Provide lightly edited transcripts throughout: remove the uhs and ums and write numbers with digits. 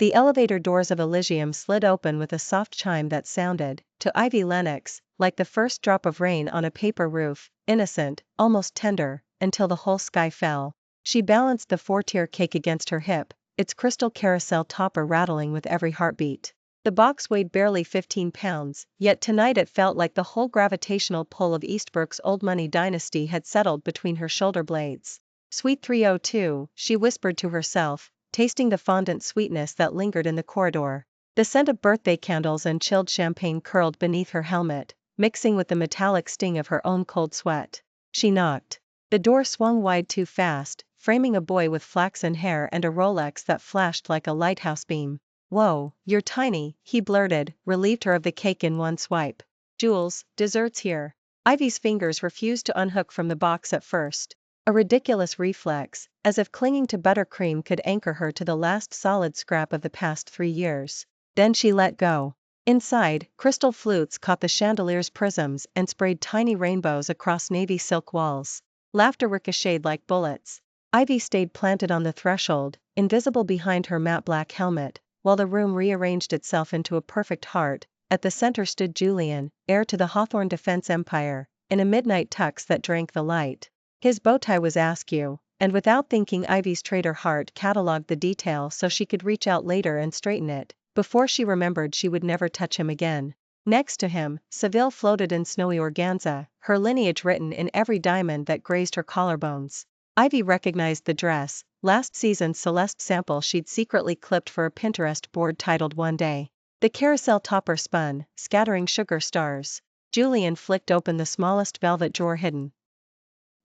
The elevator doors of Elysium slid open with a soft chime that sounded, to Ivy Lennox, like the first drop of rain on a paper roof, innocent, almost tender, until the whole sky fell. She balanced the 4-tier cake against her hip, its crystal carousel topper rattling with every heartbeat. The box weighed barely 15 pounds, yet tonight it felt like the whole gravitational pull of Eastbrook's old money dynasty had settled between her shoulder blades. Sweet 302, she whispered to herself, tasting the fondant sweetness that lingered in the corridor. The scent of birthday candles and chilled champagne curled beneath her helmet, mixing with the metallic sting of her own cold sweat. She knocked. The door swung wide too fast, framing a boy with flaxen hair and a Rolex that flashed like a lighthouse beam. "Whoa, you're tiny," he blurted, relieved her of the cake in one swipe. "Jules, dessert's here." Ivy's fingers refused to unhook from the box at first. A ridiculous reflex, as if clinging to buttercream could anchor her to the last solid scrap of the past 3 years. Then she let go. Inside, crystal flutes caught the chandelier's prisms and sprayed tiny rainbows across navy silk walls. Laughter ricocheted like bullets. Ivy stayed planted on the threshold, invisible behind her matte black helmet, while the room rearranged itself into a perfect heart. At the center stood Julian, heir to the Hawthorne defense empire, in a midnight tux that drank the light. His bow tie was askew, and without thinking Ivy's traitor heart catalogued the detail so she could reach out later and straighten it, before she remembered she would never touch him again. Next to him, Seville floated in snowy organza, her lineage written in every diamond that grazed her collarbones. Ivy recognized the dress, last season's Celeste sample she'd secretly clipped for a Pinterest board titled One Day. The carousel topper spun, scattering sugar stars. Julian flicked open the smallest velvet drawer hidden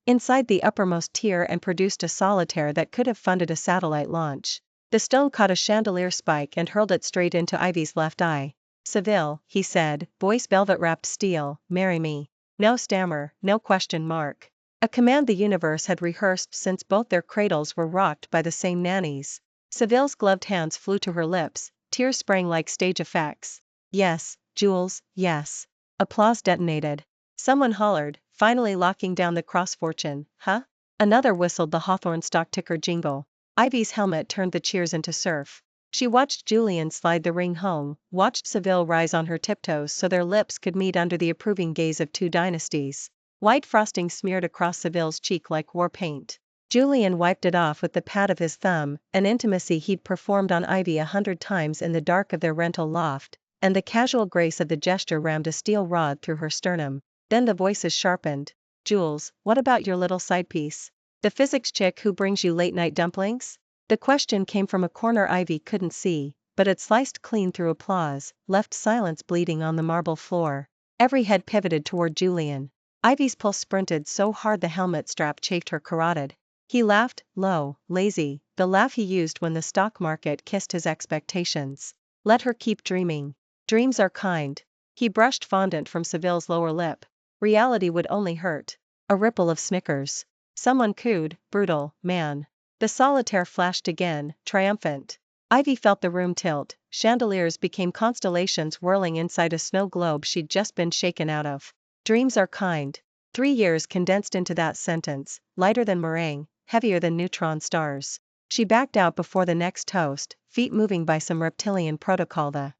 inside the uppermost tier and produced a solitaire that could have funded a satellite launch. The stone caught a chandelier spike and hurled it straight into Ivy's left eye. "Seville," he said, voice velvet-wrapped steel, "marry me." No stammer, no question mark. A command the universe had rehearsed since both their cradles were rocked by the same nannies. Seville's gloved hands flew to her lips, tears sprang like stage effects. "Yes, Jules, yes." Applause detonated. Someone hollered, finally locking down the cross fortune, "Huh?" Another whistled the Hawthorne stock ticker jingle. Ivy's helmet turned the cheers into surf. She watched Julian slide the ring home, watched Seville rise on her tiptoes so their lips could meet under the approving gaze of 2 dynasties. White frosting smeared across Seville's cheek like war paint. Julian wiped it off with the pad of his thumb, an intimacy he'd performed on Ivy 100 times in the dark of their rental loft, and the casual grace of the gesture rammed a steel rod through her sternum. Then the voices sharpened. "Jules, what about your little side piece? The physics chick who brings you late-night dumplings?" The question came from a corner Ivy couldn't see, but it sliced clean through applause, left silence bleeding on the marble floor. Every head pivoted toward Julian. Ivy's pulse sprinted so hard the helmet strap chafed her carotid. He laughed, low, lazy, the laugh he used when the stock market kissed his expectations. "Let her keep dreaming. Dreams are kind." He brushed fondant from Seville's lower lip. "Reality would only hurt." A ripple of snickers. Someone cooed, "Brutal, man." The solitaire flashed again, triumphant. Ivy felt the room tilt, chandeliers became constellations whirling inside a snow globe she'd just been shaken out of. Dreams are kind. 3 years condensed into that sentence, lighter than meringue, heavier than neutron stars. She backed out before the next toast, feet moving by some reptilian protocol. The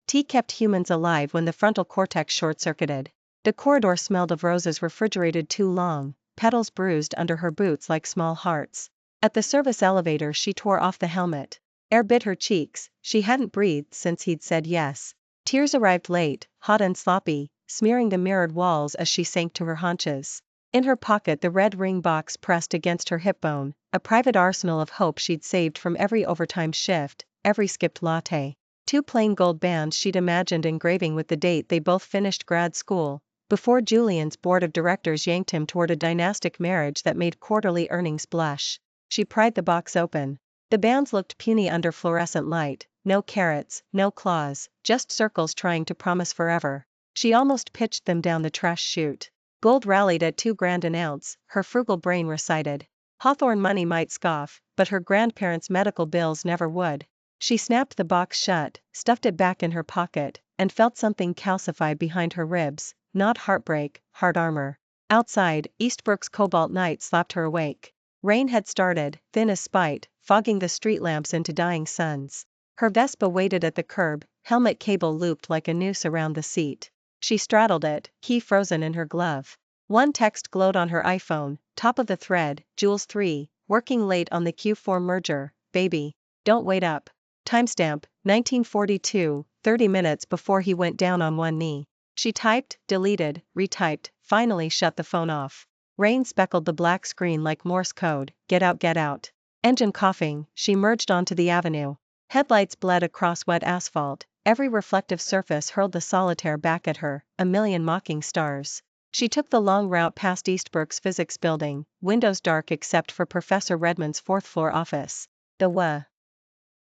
tea kept humans alive when the frontal cortex short-circuited. The corridor smelled of roses refrigerated too long, petals bruised under her boots like small hearts. At the service elevator she tore off the helmet. Air bit her cheeks, she hadn't breathed since he'd said yes. Tears arrived late, hot and sloppy, smearing the mirrored walls as she sank to her haunches. In her pocket the red ring box pressed against her hip bone, a private arsenal of hope she'd saved from every overtime shift, every skipped latte. 2 plain gold bands she'd imagined engraving with the date they both finished grad school, before Julian's board of directors yanked him toward a dynastic marriage that made quarterly earnings blush. She pried the box open. The bands looked puny under fluorescent light, no carrots, no claws, just circles trying to promise forever. She almost pitched them down the trash chute. Gold rallied at $2,000 an ounce, her frugal brain recited. Hawthorne money might scoff, but her grandparents' medical bills never would. She snapped the box shut, stuffed it back in her pocket, and felt something calcify behind her ribs, not heartbreak, hard armor. Outside, Eastbrook's cobalt night slapped her awake. Rain had started, thin as spite, fogging the street lamps into dying suns. Her Vespa waited at the curb, helmet cable looped like a noose around the seat. She straddled it, key frozen in her glove. One text glowed on her iPhone, top of the thread, Jules 3, working late on the Q4 merger, baby. Don't wait up. Timestamp, 1942, 30 minutes before he went down on one knee. She typed, deleted, retyped, finally shut the phone off. Rain speckled the black screen like Morse code, get out, get out. Engine coughing, she merged onto the avenue. Headlights bled across wet asphalt, every reflective surface hurled the solitaire back at her, a million mocking stars. She took the long route past Eastbrook's physics building, windows dark except for Professor Redmond's fourth-floor office. The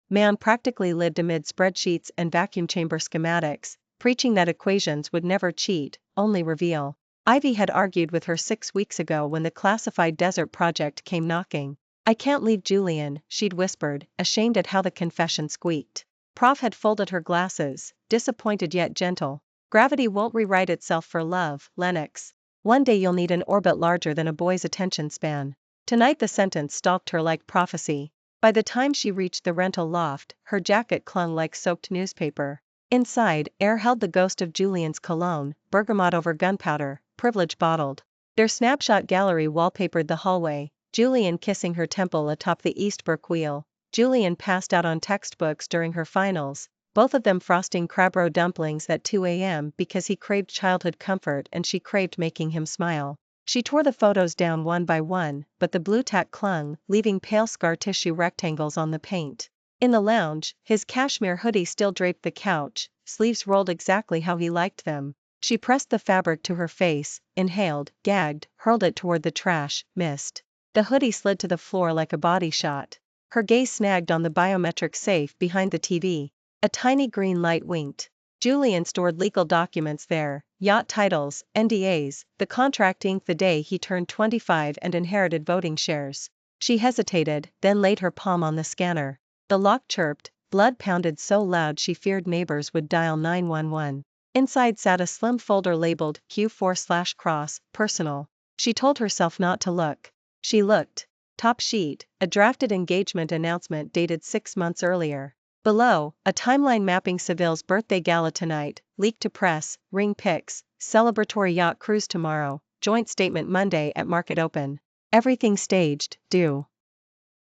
man practically lived amid spreadsheets and vacuum chamber schematics, preaching that equations would never cheat, only reveal. Ivy had argued with her 6 weeks ago when the classified desert project came knocking. I can't leave Julian, she'd whispered, ashamed at how the confession squeaked. Prof had folded her glasses, disappointed yet gentle. Gravity won't rewrite itself for love, Lennox. One day you'll need an orbit larger than a boy's attention span. Tonight the sentence stalked her like prophecy. By the time she reached the rental loft, her jacket clung like soaked newspaper. Inside, air held the ghost of Julian's cologne, bergamot over gunpowder, privilege bottled. Their snapshot gallery wallpapered the hallway, Julian kissing her temple atop the Eastbrook wheel. Julian passed out on textbooks during her finals, both of them frosting crab roe dumplings at 2 a.m. because he craved childhood comfort and she craved making him smile. She tore the photos down one by one, but the blue tack clung, leaving pale scar tissue rectangles on the paint. In the lounge, his cashmere hoodie still draped the couch, sleeves rolled exactly how he liked them. She pressed the fabric to her face, inhaled, gagged, hurled it toward the trash, missed. The hoodie slid to the floor like a body shot. Her gaze snagged on the biometric safe behind the TV. A tiny green light winked. Julian stored legal documents there, yacht titles, NDAs, the contract inked the day he turned 25 and inherited voting shares. She hesitated, then laid her palm on the scanner. The lock chirped, blood pounded so loud she feared neighbors would dial 911. Inside sat a slim folder labeled Q4/cross, personal. She told herself not to look. She looked. Top sheet, a drafted engagement announcement dated 6 months earlier. Below, a timeline mapping Seville's birthday gala tonight, leaked to press, ring pics, celebratory yacht cruise tomorrow, joint statement Monday at market open. Everything staged, due.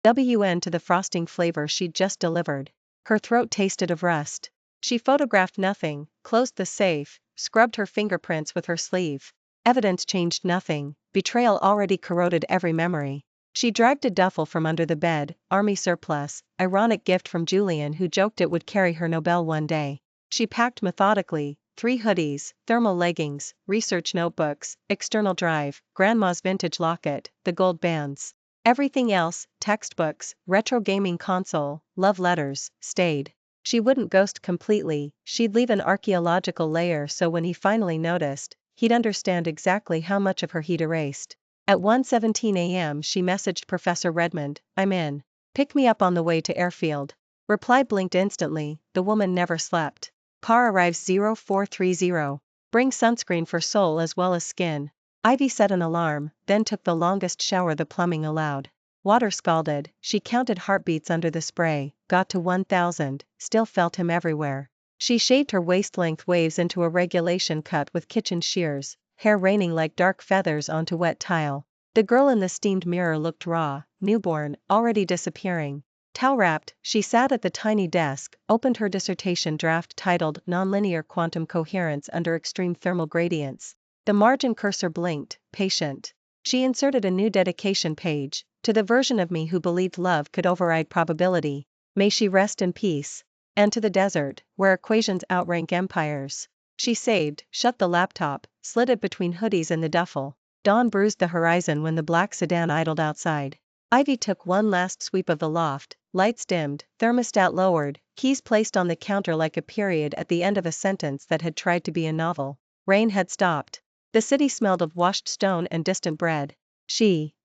WN to the frosting flavor she'd just delivered. Her throat tasted of rust. She photographed nothing, closed the safe, scrubbed her fingerprints with her sleeve. Evidence changed nothing, betrayal already corroded every memory. She dragged a duffel from under the bed, army surplus, ironic gift from Julian who joked it would carry her Nobel one day. She packed methodically, 3 hoodies, thermal leggings, research notebooks, external drive, grandma's vintage locket, the gold bands. Everything else, textbooks, retro gaming console, love letters, stayed. She wouldn't ghost completely, she'd leave an archaeological layer so when he finally noticed, he'd understand exactly how much of her he'd erased. At 1:17 a.m. she messaged Professor Redmond, I'm in. Pick me up on the way to airfield. Reply blinked instantly, the woman never slept. Car arrives 0430. Bring sunscreen for soul as well as skin. Ivy set an alarm, then took the longest shower the plumbing allowed. Water scalded, she counted heartbeats under the spray, got to 1,000, still felt him everywhere. She shaved her waist-length waves into a regulation cut with kitchen shears, hair raining like dark feathers onto wet tile. The girl in the steamed mirror looked raw, newborn, already disappearing. Towel-wrapped, she sat at the tiny desk, opened her dissertation draft titled Nonlinear Quantum Coherence Under Extreme Thermal Gradients. The margin cursor blinked, patient. She inserted a new dedication page, to the version of me who believed love could override probability. May she rest in peace. And to the desert, where equations outrank empires. She saved, shut the laptop, slid it between hoodies and the duffel. Dawn bruised the horizon when the black sedan idled outside. Ivy took one last sweep of the loft, lights dimmed, thermostat lowered, keys placed on the counter like a period at the end of a sentence that had tried to be a novel. Rain had stopped. The city smelled of washed stone and distant bread. She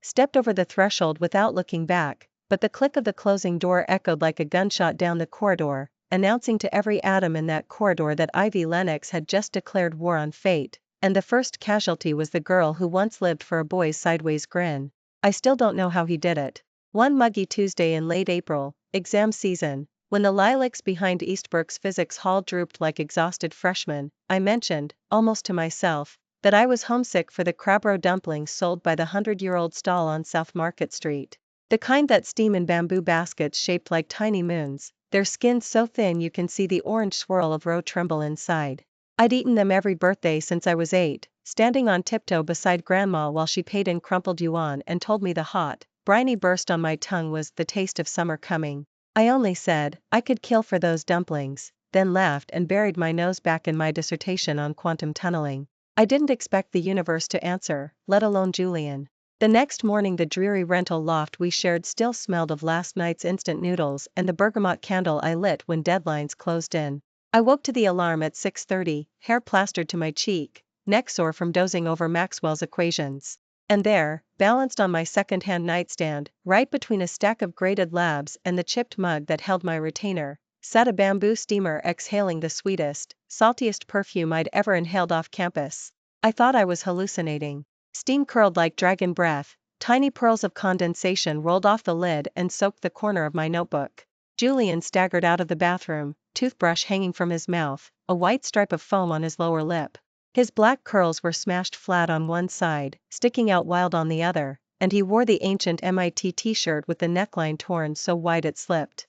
stepped over the threshold without looking back, but the click of the closing door echoed like a gunshot down the corridor, announcing to every atom in that corridor that Ivy Lennox had just declared war on fate, and the first casualty was the girl who once lived for a boy's sideways grin. I still don't know how he did it. One muggy Tuesday in late April, exam season. When the lilacs behind Eastbrook's physics hall drooped like exhausted freshmen, I mentioned, almost to myself, that I was homesick for the crab roe dumplings sold by the 100-year-old stall on South Market Street. The kind that steam in bamboo baskets shaped like tiny moons, their skin so thin you can see the orange swirl of roe tremble inside. I'd eaten them every birthday since I was 8, standing on tiptoe beside Grandma while she paid in crumpled yuan and told me the hot, briny burst on my tongue was the taste of summer coming. I only said, I could kill for those dumplings, then laughed and buried my nose back in my dissertation on quantum tunneling. I didn't expect the universe to answer, let alone Julian. The next morning the dreary rental loft we shared still smelled of last night's instant noodles and the bergamot candle I lit when deadlines closed in. I woke to the alarm at 6:30, hair plastered to my cheek, neck sore from dozing over Maxwell's equations. And there, balanced on my second-hand nightstand, right between a stack of graded labs and the chipped mug that held my retainer, sat a bamboo steamer exhaling the sweetest, saltiest perfume I'd ever inhaled off campus. I thought I was hallucinating. Steam curled like dragon breath, tiny pearls of condensation rolled off the lid and soaked the corner of my notebook. Julian staggered out of the bathroom, toothbrush hanging from his mouth, a white stripe of foam on his lower lip. His black curls were smashed flat on one side, sticking out wild on the other, and he wore the ancient MIT t-shirt with the neckline torn so wide it slipped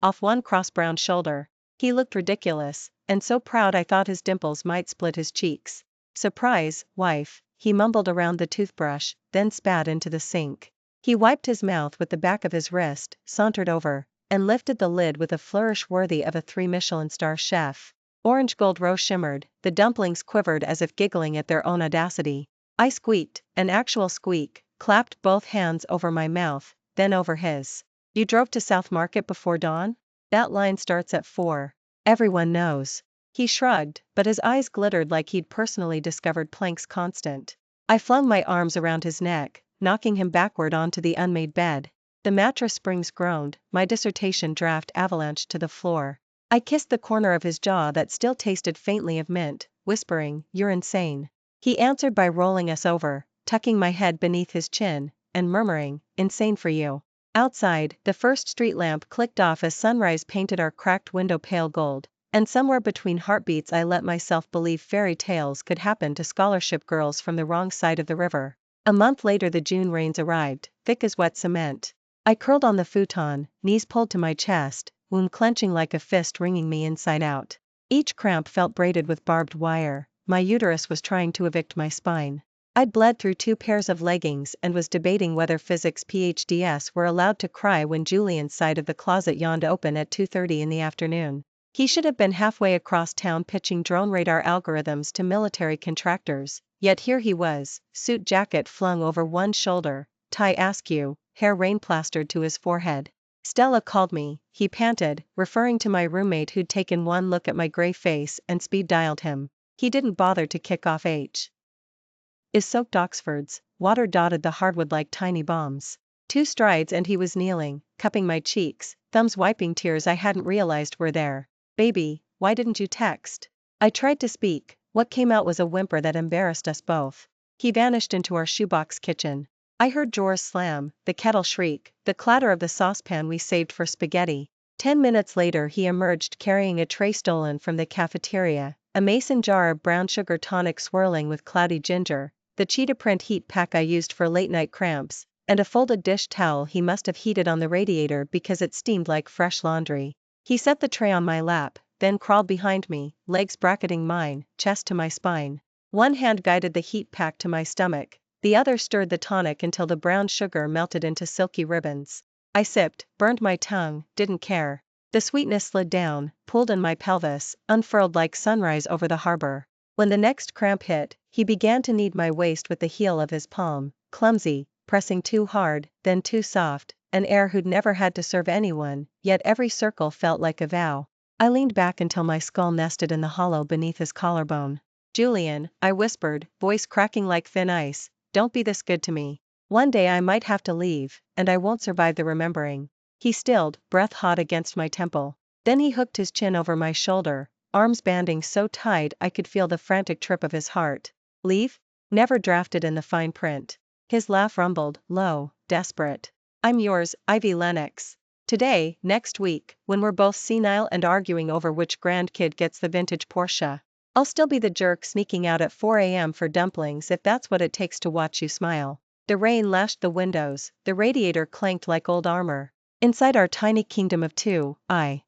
off one cross-brown shoulder. He looked ridiculous, and so proud I thought his dimples might split his cheeks. Surprise, wife, he mumbled around the toothbrush, then spat into the sink. He wiped his mouth with the back of his wrist, sauntered over, and lifted the lid with a flourish worthy of a 3-Michelin-star chef. Orange gold roe shimmered, the dumplings quivered as if giggling at their own audacity. I squeaked, an actual squeak, clapped both hands over my mouth, then over his. You drove to South Market before dawn? That line starts at 4. Everyone knows. He shrugged, but his eyes glittered like he'd personally discovered Planck's constant. I flung my arms around his neck, knocking him backward onto the unmade bed. The mattress springs groaned, my dissertation draft avalanched to the floor. I kissed the corner of his jaw that still tasted faintly of mint, whispering, "You're insane." He answered by rolling us over, tucking my head beneath his chin, and murmuring, "Insane for you." Outside, the first street lamp clicked off as sunrise painted our cracked window pale gold, and somewhere between heartbeats I let myself believe fairy tales could happen to scholarship girls from the wrong side of the river. A month later the June rains arrived, thick as wet cement. I curled on the futon, knees pulled to my chest, wound clenching like a fist wringing me inside out. Each cramp felt braided with barbed wire, my uterus was trying to evict my spine. I'd bled through 2 pairs of leggings and was debating whether physics PhDs were allowed to cry when Julian's side of the closet yawned open at 2:30 in the afternoon. He should have been halfway across town pitching drone radar algorithms to military contractors, yet here he was, suit jacket flung over one shoulder, tie askew, hair rain plastered to his forehead. Stella called me, he panted, referring to my roommate who'd taken one look at my gray face and speed dialed him. He didn't bother to kick off H. Is soaked Oxfords, water dotted the hardwood like tiny bombs. 2 strides and he was kneeling, cupping my cheeks, thumbs wiping tears I hadn't realized were there. Baby, why didn't you text? I tried to speak, what came out was a whimper that embarrassed us both. He vanished into our shoebox kitchen. I heard drawers slam, the kettle shriek, the clatter of the saucepan we saved for spaghetti. 10 minutes later he emerged carrying a tray stolen from the cafeteria, a mason jar of brown sugar tonic swirling with cloudy ginger, the cheetah print heat pack I used for late-night cramps, and a folded dish towel he must have heated on the radiator because it steamed like fresh laundry. He set the tray on my lap, then crawled behind me, legs bracketing mine, chest to my spine. One hand guided the heat pack to my stomach, the other stirred the tonic until the brown sugar melted into silky ribbons. I sipped, burned my tongue, didn't care. The sweetness slid down, pooled in my pelvis, unfurled like sunrise over the harbor. When the next cramp hit, he began to knead my waist with the heel of his palm, clumsy, pressing too hard, then too soft, an heir who'd never had to serve anyone, yet every circle felt like a vow. I leaned back until my skull nested in the hollow beneath his collarbone. Julian, I whispered, voice cracking like thin ice, don't be this good to me. One day I might have to leave, and I won't survive the remembering. He stilled, breath hot against my temple. Then he hooked his chin over my shoulder, arms banding so tight I could feel the frantic trip of his heart. Leave? Never drafted in the fine print. His laugh rumbled, low, desperate. I'm yours, Ivy Lennox. Today, next week, when we're both senile and arguing over which grandkid gets the vintage Porsche. I'll still be the jerk sneaking out at 4 a.m. for dumplings if that's what it takes to watch you smile. The rain lashed the windows, the radiator clanked like old armor. Inside our tiny kingdom of two, I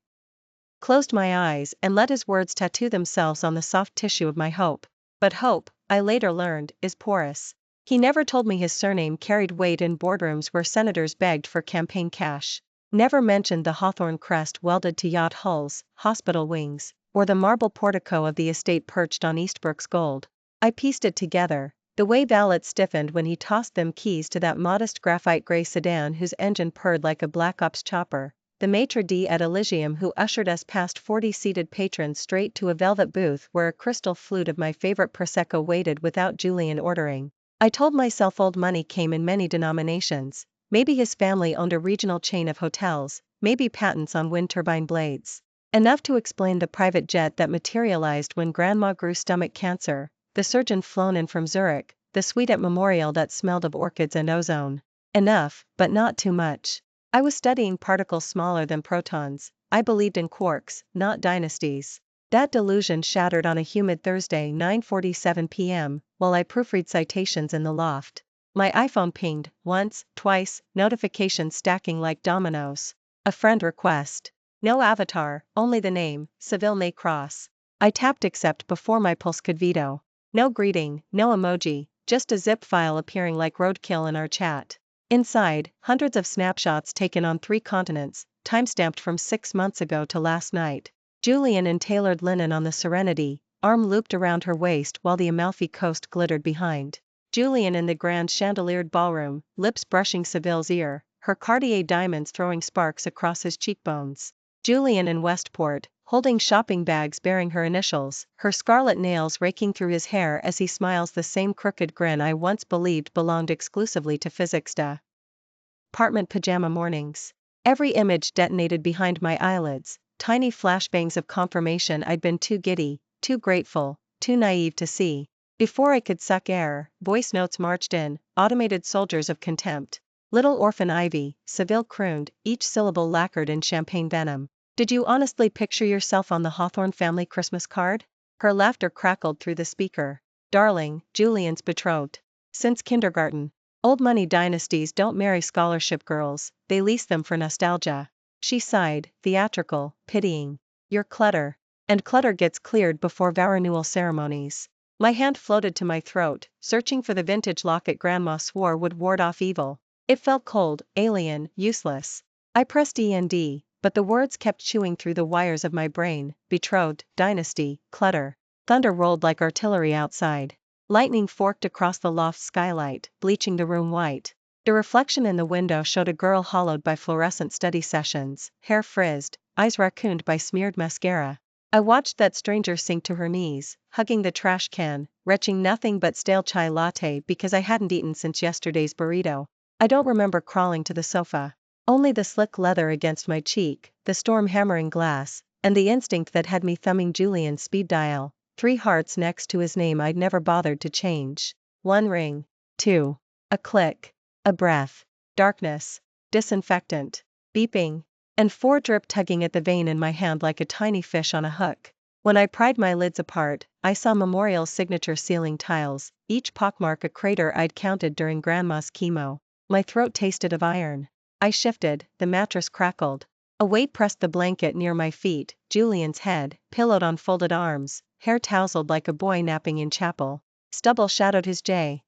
closed my eyes and let his words tattoo themselves on the soft tissue of my hope. But hope, I later learned, is porous. He never told me his surname carried weight in boardrooms where senators begged for campaign cash. Never mentioned the hawthorn crest welded to yacht hulls, hospital wings, or the marble portico of the estate perched on Eastbrook's gold. I pieced it together, the way valets stiffened when he tossed them keys to that modest graphite gray sedan whose engine purred like a Black Ops chopper, the maitre d' at Elysium who ushered us past 40 seated patrons straight to a velvet booth where a crystal flute of my favorite Prosecco waited without Julian ordering. I told myself old money came in many denominations. Maybe his family owned a regional chain of hotels, maybe patents on wind turbine blades. Enough to explain the private jet that materialized when Grandma grew stomach cancer, the surgeon flown in from Zurich, the suite at Memorial that smelled of orchids and ozone. Enough, but not too much. I was studying particles smaller than protons. I believed in quarks, not dynasties. That delusion shattered on a humid Thursday 9:47 p.m., while I proofread citations in the loft. My iPhone pinged, once, twice, notifications stacking like dominoes. A friend request. No avatar, only the name, Seville May Cross. I tapped accept before my pulse could veto. No greeting, no emoji, just a zip file appearing like roadkill in our chat. Inside, hundreds of snapshots taken on 3 continents, timestamped from 6 months ago to last night. Julian in tailored linen on the Serenity, arm looped around her waist while the Amalfi Coast glittered behind. Julian in the grand chandeliered ballroom, lips brushing Seville's ear, her Cartier diamonds throwing sparks across his cheekbones. Julian in Westport, holding shopping bags bearing her initials, her scarlet nails raking through his hair as he smiles the same crooked grin I once believed belonged exclusively to physics department pajama mornings. Every image detonated behind my eyelids, tiny flashbangs of confirmation I'd been too giddy, too grateful, too naive to see. Before I could suck air, voice notes marched in, automated soldiers of contempt. Little orphan Ivy, Seville crooned, each syllable lacquered in champagne venom. Did you honestly picture yourself on the Hawthorne family Christmas card? Her laughter crackled through the speaker. Darling, Julian's betrothed. Since kindergarten. Old money dynasties don't marry scholarship girls, they lease them for nostalgia. She sighed, theatrical, pitying. You're clutter. And clutter gets cleared before vow renewal ceremonies. My hand floated to my throat, searching for the vintage locket Grandma swore would ward off evil. It felt cold, alien, useless. I pressed END, but the words kept chewing through the wires of my brain. Betrothed, dynasty, clutter. Thunder rolled like artillery outside. Lightning forked across the loft skylight, bleaching the room white. The reflection in the window showed a girl hollowed by fluorescent study sessions, hair frizzed, eyes raccooned by smeared mascara. I watched that stranger sink to her knees, hugging the trash can, retching nothing but stale chai latte because I hadn't eaten since yesterday's burrito. I don't remember crawling to the sofa. Only the slick leather against my cheek, the storm hammering glass, and the instinct that had me thumbing Julian's speed dial. 3 hearts next to his name I'd never bothered to change. 1 ring. 2. A click. A breath. Darkness. Disinfectant. Beeping. And 4 drip tugging at the vein in my hand like a tiny fish on a hook. When I pried my lids apart, I saw Memorial's signature ceiling tiles, each pockmark a crater I'd counted during Grandma's chemo. My throat tasted of iron. I shifted, the mattress crackled. A weight pressed the blanket near my feet, Julian's head, pillowed on folded arms, hair tousled like a boy napping in chapel. Stubble shadowed his dark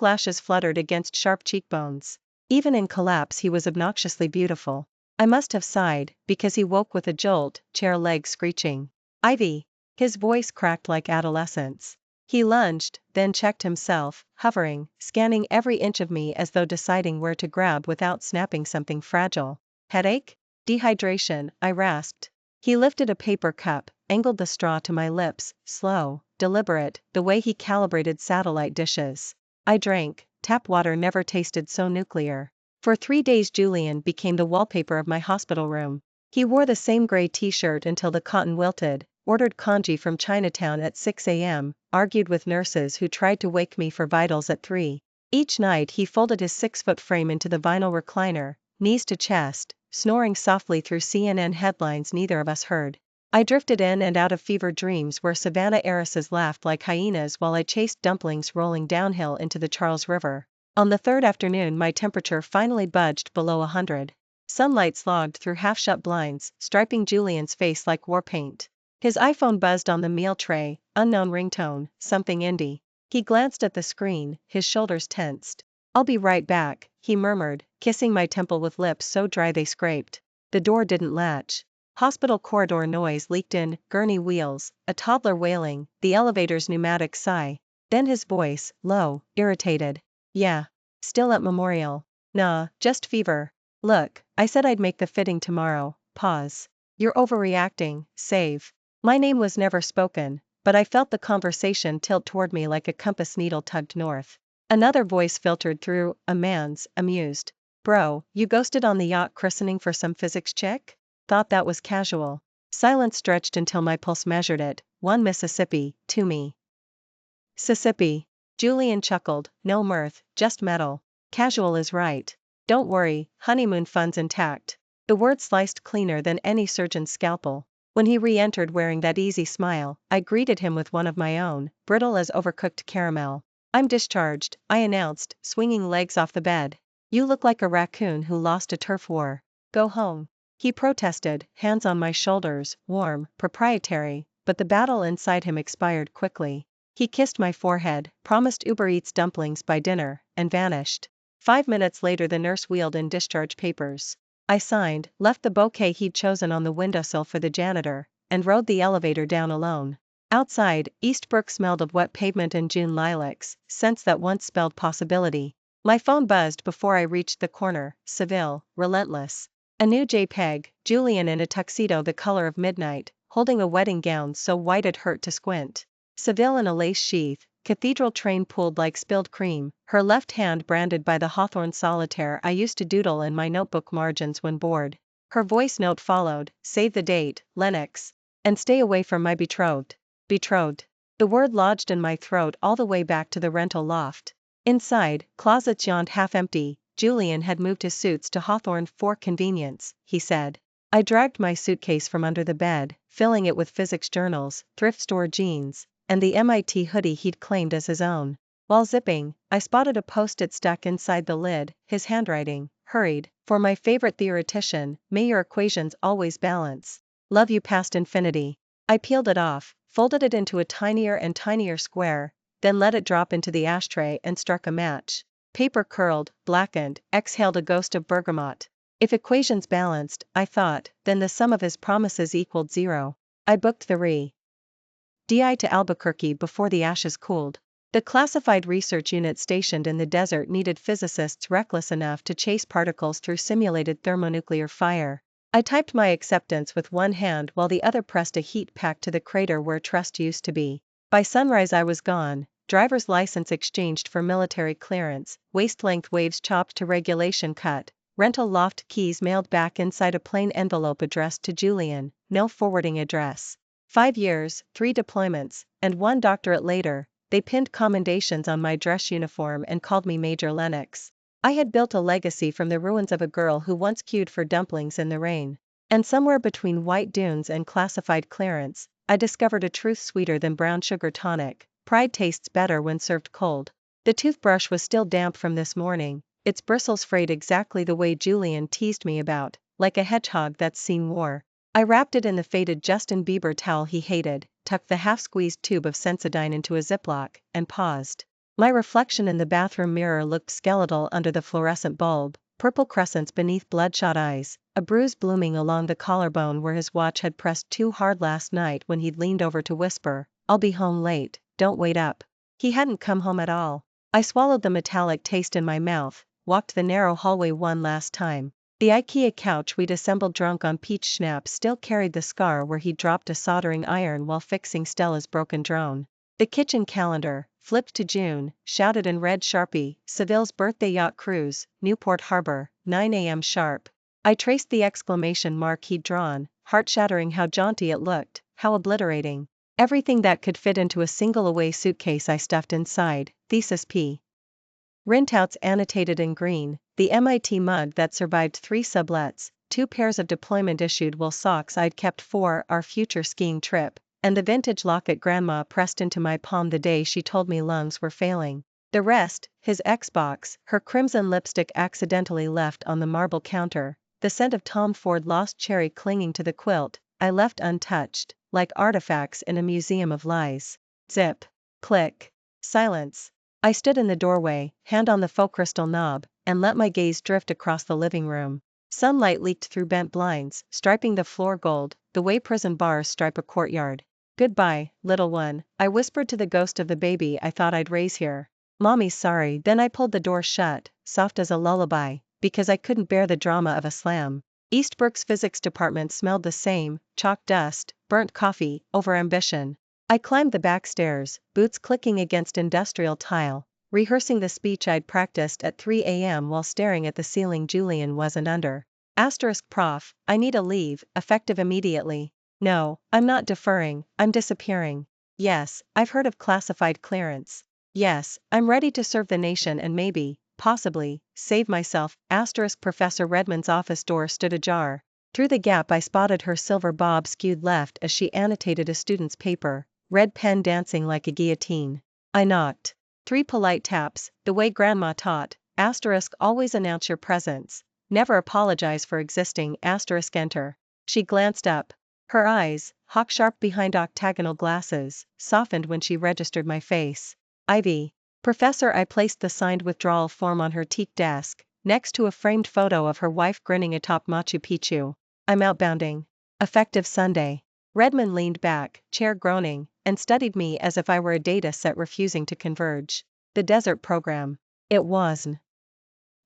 lashes fluttered against sharp cheekbones. Even in collapse he was obnoxiously beautiful. I must have sighed, because he woke with a jolt, chair legs screeching. Ivy! His voice cracked like adolescence. He lunged, then checked himself, hovering, scanning every inch of me as though deciding where to grab without snapping something fragile. Headache? Dehydration, I rasped. He lifted a paper cup, angled the straw to my lips, slow, deliberate, the way he calibrated satellite dishes. I drank. Tap water never tasted so nuclear. For 3 days Julian became the wallpaper of my hospital room. He wore the same gray t-shirt until the cotton wilted, ordered congee from Chinatown at 6 a.m., argued with nurses who tried to wake me for vitals at 3. Each night he folded his 6-foot frame into the vinyl recliner, knees to chest, snoring softly through CNN headlines neither of us heard. I drifted in and out of fever dreams where Savannah heiresses laughed like hyenas while I chased dumplings rolling downhill into the Charles River. On the third afternoon my temperature finally budged below 100. Sunlight slogged through half-shut blinds, striping Julian's face like war paint. His iPhone buzzed on the meal tray, unknown ringtone, something indie. He glanced at the screen, his shoulders tensed. "I'll be right back," he murmured, kissing my temple with lips so dry they scraped. The door didn't latch. Hospital corridor noise leaked in, gurney wheels, a toddler wailing, the elevator's pneumatic sigh. Then his voice, low, irritated. "Yeah. Still at Memorial?" "Nah, just fever. Look, I said I'd make the fitting tomorrow." Pause. "You're overreacting, save." My name was never spoken, but I felt the conversation tilt toward me like a compass needle tugged north. Another voice filtered through, a man's, amused. "Bro, you ghosted on the yacht christening for some physics chick? Thought that was casual." Silence stretched until my pulse measured it, 1 Mississippi, 2 me. Mississippi. Julian chuckled, no mirth, just metal. "Casual is right. Don't worry, honeymoon funds intact." The word sliced cleaner than any surgeon's scalpel. When he re-entered wearing that easy smile, I greeted him with one of my own, brittle as overcooked caramel. "I'm discharged," I announced, swinging legs off the bed. "You look like a raccoon who lost a turf war. Go home." He protested, hands on my shoulders, warm, proprietary, but the battle inside him expired quickly. He kissed my forehead, promised Uber Eats dumplings by dinner, and vanished. 5 minutes later the nurse wheeled in discharge papers. I signed, left the bouquet he'd chosen on the windowsill for the janitor, and rode the elevator down alone. Outside, Eastbrook smelled of wet pavement and June lilacs, scents that once spelled possibility. My phone buzzed before I reached the corner, Seville, relentless. A new JPEG, Julian in a tuxedo the color of midnight, holding a wedding gown so white it hurt to squint. Seville in a lace sheath, cathedral train pooled like spilled cream, her left hand branded by the Hawthorne solitaire I used to doodle in my notebook margins when bored. Her voice note followed, "Save the date, Lennox. And stay away from my betrothed." Betrothed. The word lodged in my throat all the way back to the rental loft. Inside, closets yawned half-empty. Julian had moved his suits to Hawthorne for convenience, he said. I dragged my suitcase from under the bed, filling it with physics journals, thrift store jeans, and the MIT hoodie he'd claimed as his own. While zipping, I spotted a post-it stuck inside the lid, his handwriting, hurried, "For my favorite theoretician, may your equations always balance. Love you past infinity." I peeled it off, folded it into a tinier and tinier square, then let it drop into the ashtray and struck a match. Paper curled, blackened, exhaled a ghost of bergamot. If equations balanced, I thought, then the sum of his promises equaled 0. I booked the Di to Albuquerque before the ashes cooled. The classified research unit stationed in the desert needed physicists reckless enough to chase particles through simulated thermonuclear fire. I typed my acceptance with one hand while the other pressed a heat pack to the crater where trust used to be. By sunrise I was gone, driver's license exchanged for military clearance, waist-length waves chopped to regulation cut, rental loft keys mailed back inside a plain envelope addressed to Julian, no forwarding address. 5 years, 3 deployments, and 1 doctorate later, they pinned commendations on my dress uniform and called me Major Lennox. I had built a legacy from the ruins of a girl who once queued for dumplings in the rain. And somewhere between white dunes and classified clearance, I discovered a truth sweeter than brown sugar tonic. Pride tastes better when served cold. The toothbrush was still damp from this morning, its bristles frayed exactly the way Julian teased me about, like a hedgehog that's seen war. I wrapped it in the faded Justin Bieber towel he hated, tucked the half-squeezed tube of Sensodyne into a Ziploc, and paused. My reflection in the bathroom mirror looked skeletal under the fluorescent bulb, purple crescents beneath bloodshot eyes, a bruise blooming along the collarbone where his watch had pressed too hard last night when he'd leaned over to whisper, "I'll be home late, don't wait up." He hadn't come home at all. I swallowed the metallic taste in my mouth, walked the narrow hallway one last time. The IKEA couch we'd assembled drunk on peach schnapps still carried the scar where he dropped a soldering iron while fixing Stella's broken drone. The kitchen calendar, flipped to June, shouted in red Sharpie, "Seville's birthday yacht cruise, Newport Harbor, 9 a.m. sharp." I traced the exclamation mark he'd drawn, heart-shattering how jaunty it looked, how obliterating. Everything that could fit into a single away suitcase I stuffed inside, thesis P. Printouts annotated in green, the MIT mug that survived 3 sublets, 2 pairs of deployment-issued wool socks I'd kept for our future skiing trip, and the vintage locket Grandma pressed into my palm the day she told me lungs were failing. The rest, his Xbox, her crimson lipstick accidentally left on the marble counter, the scent of Tom Ford Lost Cherry clinging to the quilt, I left untouched, like artifacts in a museum of lies. Zip. Click. Silence. I stood in the doorway, hand on the faux crystal knob, and let my gaze drift across the living room. Sunlight leaked through bent blinds, striping the floor gold, the way prison bars stripe a courtyard. Goodbye, little one, I whispered to the ghost of the baby I thought I'd raise here. Mommy's sorry. Then I pulled the door shut, soft as a lullaby, because I couldn't bear the drama of a slam. Eastbrook's physics department smelled the same, chalk dust, burnt coffee, overambition. I climbed the back stairs, boots clicking against industrial tile, rehearsing the speech I'd practiced at 3 a.m. while staring at the ceiling Julian wasn't under. Prof, I need a leave, effective immediately. No, I'm not deferring, I'm disappearing. Yes, I've heard of classified clearance. Yes, I'm ready to serve the nation and maybe, possibly, save myself. Professor Redmond's office door stood ajar. Through the gap I spotted her silver bob skewed left as she annotated a student's paper, red pen dancing like a guillotine. I knocked. 3 polite taps, the way Grandma taught. Always announce your presence. Never apologize for existing. Enter. She glanced up. Her eyes, hawk-sharp behind octagonal glasses, softened when she registered my face. Ivy. Professor. I placed the signed withdrawal form on her teak desk, next to a framed photo of her wife grinning atop Machu Picchu. I'm outbounding. Effective Sunday. Redmond leaned back, chair groaning, and studied me as if I were a data set refusing to converge. The desert program. It wasn't.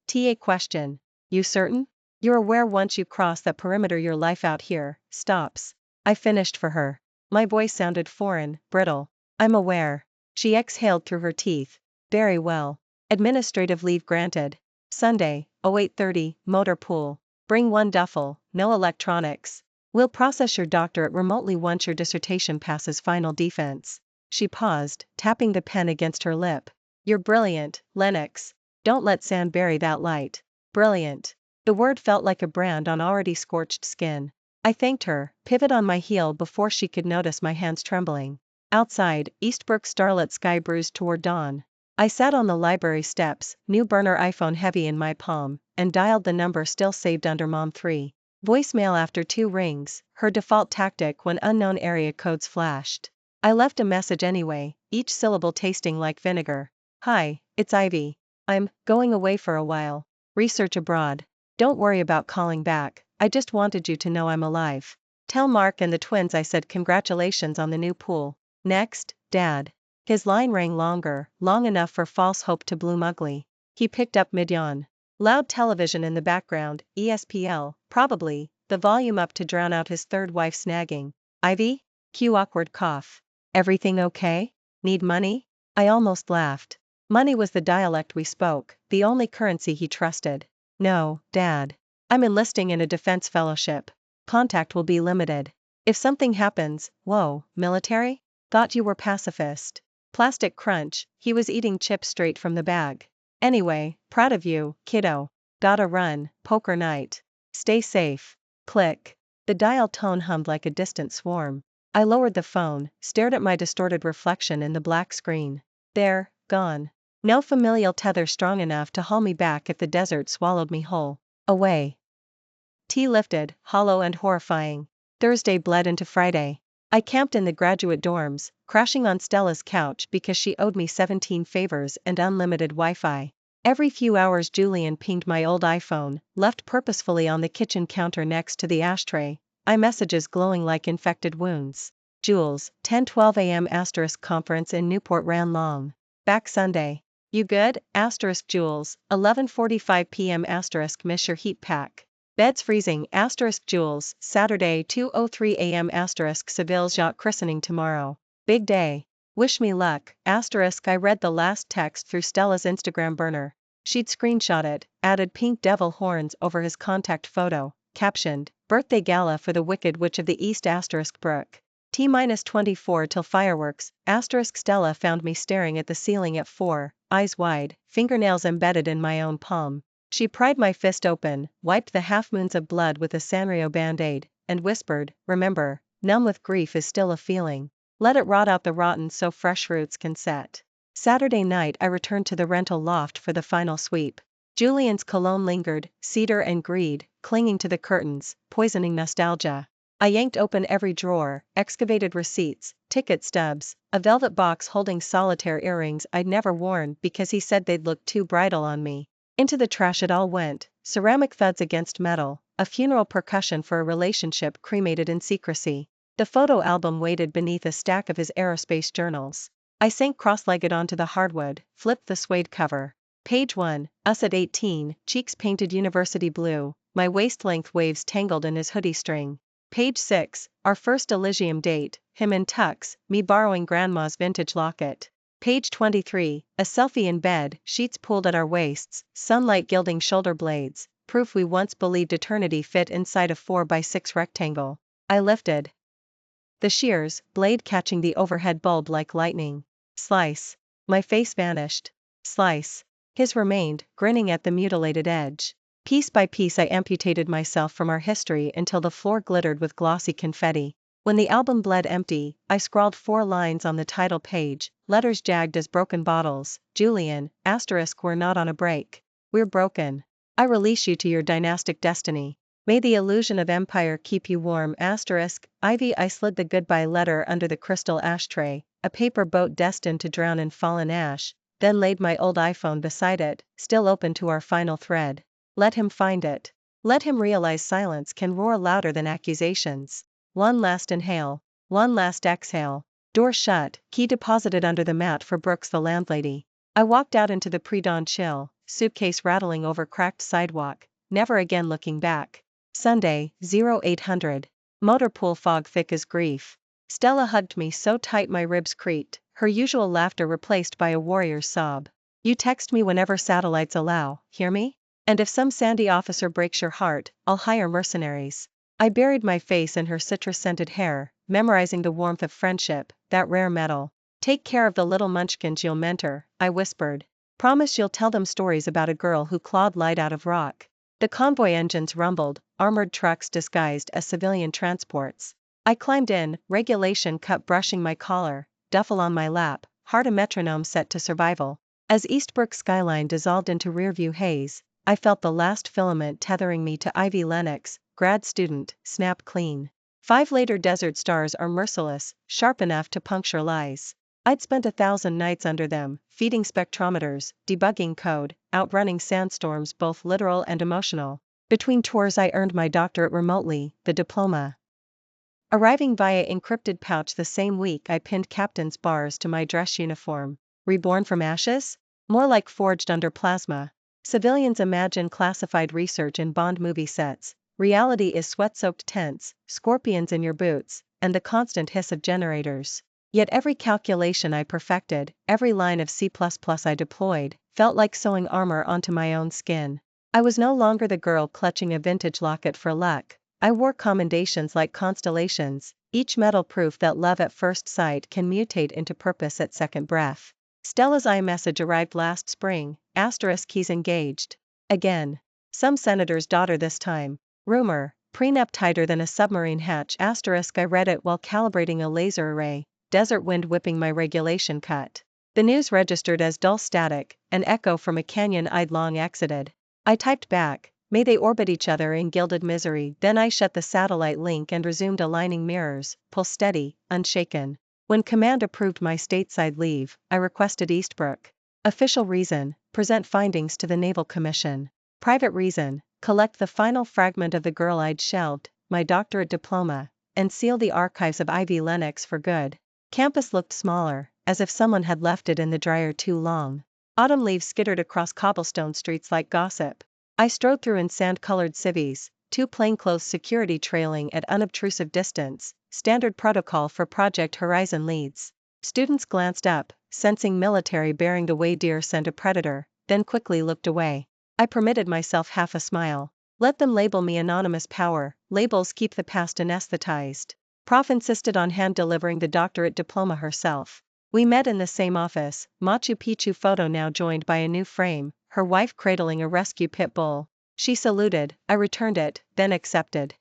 TA question. You certain? You're aware once you cross that perimeter your life out here stops. I finished for her. My voice sounded foreign, brittle. I'm aware. She exhaled through her teeth. Very well. Administrative leave granted. Sunday, 08:30, motor pool. Bring 1 duffel, no electronics. We'll process your doctorate remotely once your dissertation passes final defense. She paused, tapping the pen against her lip. You're brilliant, Lennox. Don't let sand bury that light. Brilliant. The word felt like a brand on already scorched skin. I thanked her, pivot on my heel before she could notice my hands trembling. Outside, Eastbrook's starlit sky bruised toward dawn. I sat on the library steps, new burner iPhone heavy in my palm, and dialed the number still saved under Mom 3. Voicemail after 2 rings, her default tactic when unknown area codes flashed. I left a message anyway, each syllable tasting like vinegar. Hi, it's Ivy. I'm going away for a while. Research abroad. Don't worry about calling back, I just wanted you to know I'm alive. Tell Mark and the twins I said congratulations on the new pool. Next, Dad. His line rang longer, long enough for false hope to bloom ugly. He picked up mid-yawn. Loud television in the background, ESPL, probably, the volume up to drown out his third wife snagging. Ivy? Cue awkward cough. Everything okay? Need money? I almost laughed. Money was the dialect we spoke, the only currency he trusted. No, Dad. I'm enlisting in a defense fellowship. Contact will be limited. If something happens, whoa, military? Thought you were pacifist. Plastic crunch, he was eating chips straight from the bag. Anyway, proud of you, kiddo. Gotta run, poker night. Stay safe. Click. The dial tone hummed like a distant swarm. I lowered the phone, stared at my distorted reflection in the black screen. There, gone. No familial tether strong enough to haul me back if the desert swallowed me whole. Away. T lifted, hollow and horrifying. Thursday bled into Friday. I camped in the graduate dorms, crashing on Stella's couch because she owed me 17 favors and unlimited Wi-Fi. Every few hours Julian pinged my old iPhone, left purposefully on the kitchen counter next to the ashtray, iMessages glowing like infected wounds. Jules, 10:12 a.m. Conference in Newport ran long. Back Sunday. You good? Jules, 11:45 p.m. Miss your heat pack. Bed's freezing. Jules, Saturday 2:03 a.m. Seville's yacht christening tomorrow. Big day. Wish me luck. I read the last text through Stella's Instagram burner. She'd screenshot it, added pink devil horns over his contact photo, captioned, birthday gala for the Wicked Witch of the East Brook. T-24 till fireworks. Stella found me staring at the ceiling at 4, eyes wide, fingernails embedded in my own palm. She pried my fist open, wiped the half-moons of blood with a Sanrio band-aid, and whispered, remember, numb with grief is still a feeling. Let it rot out the rotten so fresh roots can set. Saturday night I returned to the rental loft for the final sweep. Julian's cologne lingered, cedar and greed, clinging to the curtains, poisoning nostalgia. I yanked open every drawer, excavated receipts, ticket stubs, a velvet box holding solitaire earrings I'd never worn because he said they'd look too bridal on me. Into the trash it all went, ceramic thuds against metal, a funeral percussion for a relationship cremated in secrecy. The photo album waited beneath a stack of his aerospace journals. I sank cross-legged onto the hardwood, flipped the suede cover. Page 1, us at 18, cheeks painted university blue, my waist-length waves tangled in his hoodie string. Page 6, our first Elysium date, him in tux, me borrowing grandma's vintage locket. Page 23, a selfie in bed, sheets pulled at our waists, sunlight gilding shoulder blades, proof we once believed eternity fit inside a 4x6 rectangle. I lifted the shears, blade catching the overhead bulb like lightning. Slice. My face vanished. Slice. His remained, grinning at the mutilated edge. Piece by piece I amputated myself from our history until the floor glittered with glossy confetti. When the album bled empty, I scrawled 4 lines on the title page, letters jagged as broken bottles. Julian, asterisk, we're not on a break. We're broken. I release you to your dynastic destiny. May the illusion of empire keep you warm, asterisk. Ivy. I slid the goodbye letter under the crystal ashtray, a paper boat destined to drown in fallen ash, then laid my old iPhone beside it, still open to our final thread. Let him find it. Let him realize silence can roar louder than accusations. One last inhale. One last exhale. Door shut, key deposited under the mat for Brooks the landlady. I walked out into the pre-dawn chill, suitcase rattling over cracked sidewalk, never again looking back. Sunday, 0800. Motor pool fog thick as grief. Stella hugged me so tight my ribs creaked, her usual laughter replaced by a warrior's sob. You text me whenever satellites allow, hear me? And if some sandy officer breaks your heart, I'll hire mercenaries. I buried my face in her citrus-scented hair, memorizing the warmth of friendship, that rare metal. Take care of the little munchkins you'll mentor, I whispered. Promise you'll tell them stories about a girl who clawed light out of rock. The convoy engines rumbled, armored trucks disguised as civilian transports. I climbed in, regulation cup brushing my collar, duffel on my lap, heart a metronome set to survival. As Eastbrook skyline dissolved into rearview haze, I felt the last filament tethering me to Ivy Lennox, grad student, snap clean. 5 later desert stars are merciless, sharp enough to puncture lies. I'd spent 1,000 nights under them, feeding spectrometers, debugging code, outrunning sandstorms both literal and emotional. Between tours I earned my doctorate remotely, the diploma arriving via encrypted pouch the same week I pinned captain's bars to my dress uniform. Reborn from ashes? More like forged under plasma. Civilians imagine classified research in Bond movie sets. Reality is sweat-soaked tents, scorpions in your boots, and the constant hiss of generators. Yet every calculation I perfected, every line of C++ I deployed, felt like sewing armor onto my own skin. I was no longer the girl clutching a vintage locket for luck. I wore commendations like constellations, each metal proof that love at first sight can mutate into purpose at second breath. Stella's iMessage arrived last spring, asterisk he's engaged. Again. Some senator's daughter this time. Rumor, prenup tighter than a submarine hatch, asterisk I read it while calibrating a laser array, desert wind whipping my regulation cut. The news registered as dull static, an echo from a canyon I'd long exited. I typed back, may they orbit each other in gilded misery. Then I shut the satellite link and resumed aligning mirrors, pull steady, unshaken. When command approved my stateside leave, I requested Eastbrook. Official reason, present findings to the Naval Commission. Private reason, collect the final fragment of the girl I'd shelved, my doctorate diploma, and seal the archives of Ivy Lennox for good. Campus looked smaller, as if someone had left it in the dryer too long. Autumn leaves skittered across cobblestone streets like gossip. I strode through in sand-colored civvies, 2 plainclothes security trailing at unobtrusive distance, standard protocol for Project Horizon leads. Students glanced up, sensing military bearing the way deer scent a predator, then quickly looked away. I permitted myself half a smile. Let them label me anonymous power, labels keep the past anesthetized. Prof insisted on hand-delivering the doctorate diploma herself. We met in the same office, Machu Picchu photo now joined by a new frame, her wife cradling a rescue pit bull. She saluted, I returned it, then accepted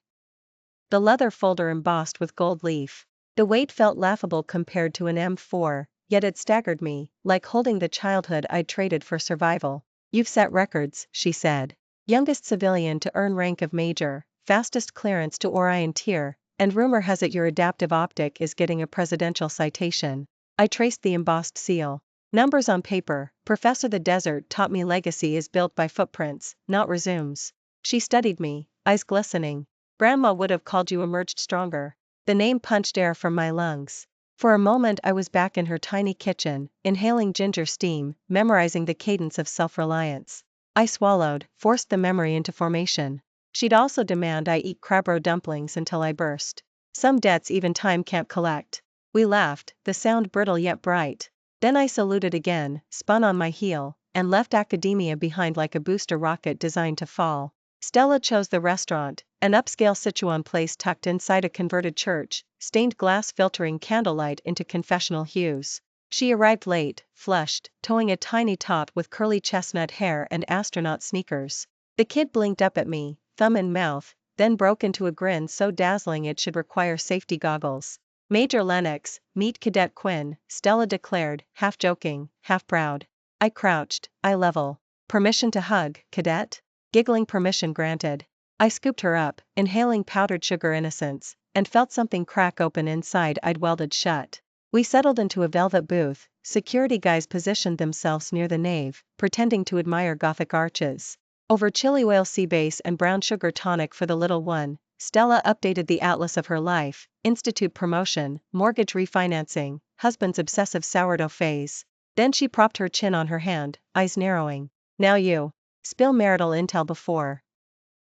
the leather folder embossed with gold leaf. The weight felt laughable compared to an M4, yet it staggered me, like holding the childhood I'd traded for survival. You've set records, she said. Youngest civilian to earn rank of major, fastest clearance to Orion tier, and rumor has it your adaptive optic is getting a presidential citation. I traced the embossed seal. Numbers on paper, Professor the Desert taught me legacy is built by footprints, not resumes. She studied me, eyes glistening. Grandma would have called you emerged stronger. The name punched air from my lungs. For a moment I was back in her tiny kitchen, inhaling ginger steam, memorizing the cadence of self-reliance. I swallowed, forced the memory into formation. She'd also demand I eat crab roe dumplings until I burst. Some debts even time can't collect. We laughed, the sound brittle yet bright. Then I saluted again, spun on my heel, and left academia behind like a booster rocket designed to fall. Stella chose the restaurant, an upscale Sichuan place tucked inside a converted church, stained glass filtering candlelight into confessional hues. She arrived late, flushed, towing a tiny tot with curly chestnut hair and astronaut sneakers. The kid blinked up at me, thumb in mouth, then broke into a grin so dazzling it should require safety goggles. Major Lennox, meet Cadet Quinn, Stella declared, half joking, half proud. I crouched, eye level. Permission to hug, Cadet? Giggling permission granted. I scooped her up, inhaling powdered sugar innocence, and felt something crack open inside I'd welded shut. We settled into a velvet booth, security guys positioned themselves near the nave, pretending to admire Gothic arches. Over chili oil sea base and brown sugar tonic for the little one, Stella updated the atlas of her life, institute promotion, mortgage refinancing, husband's obsessive sourdough phase. Then she propped her chin on her hand, eyes narrowing. Now you. Spill marital intel before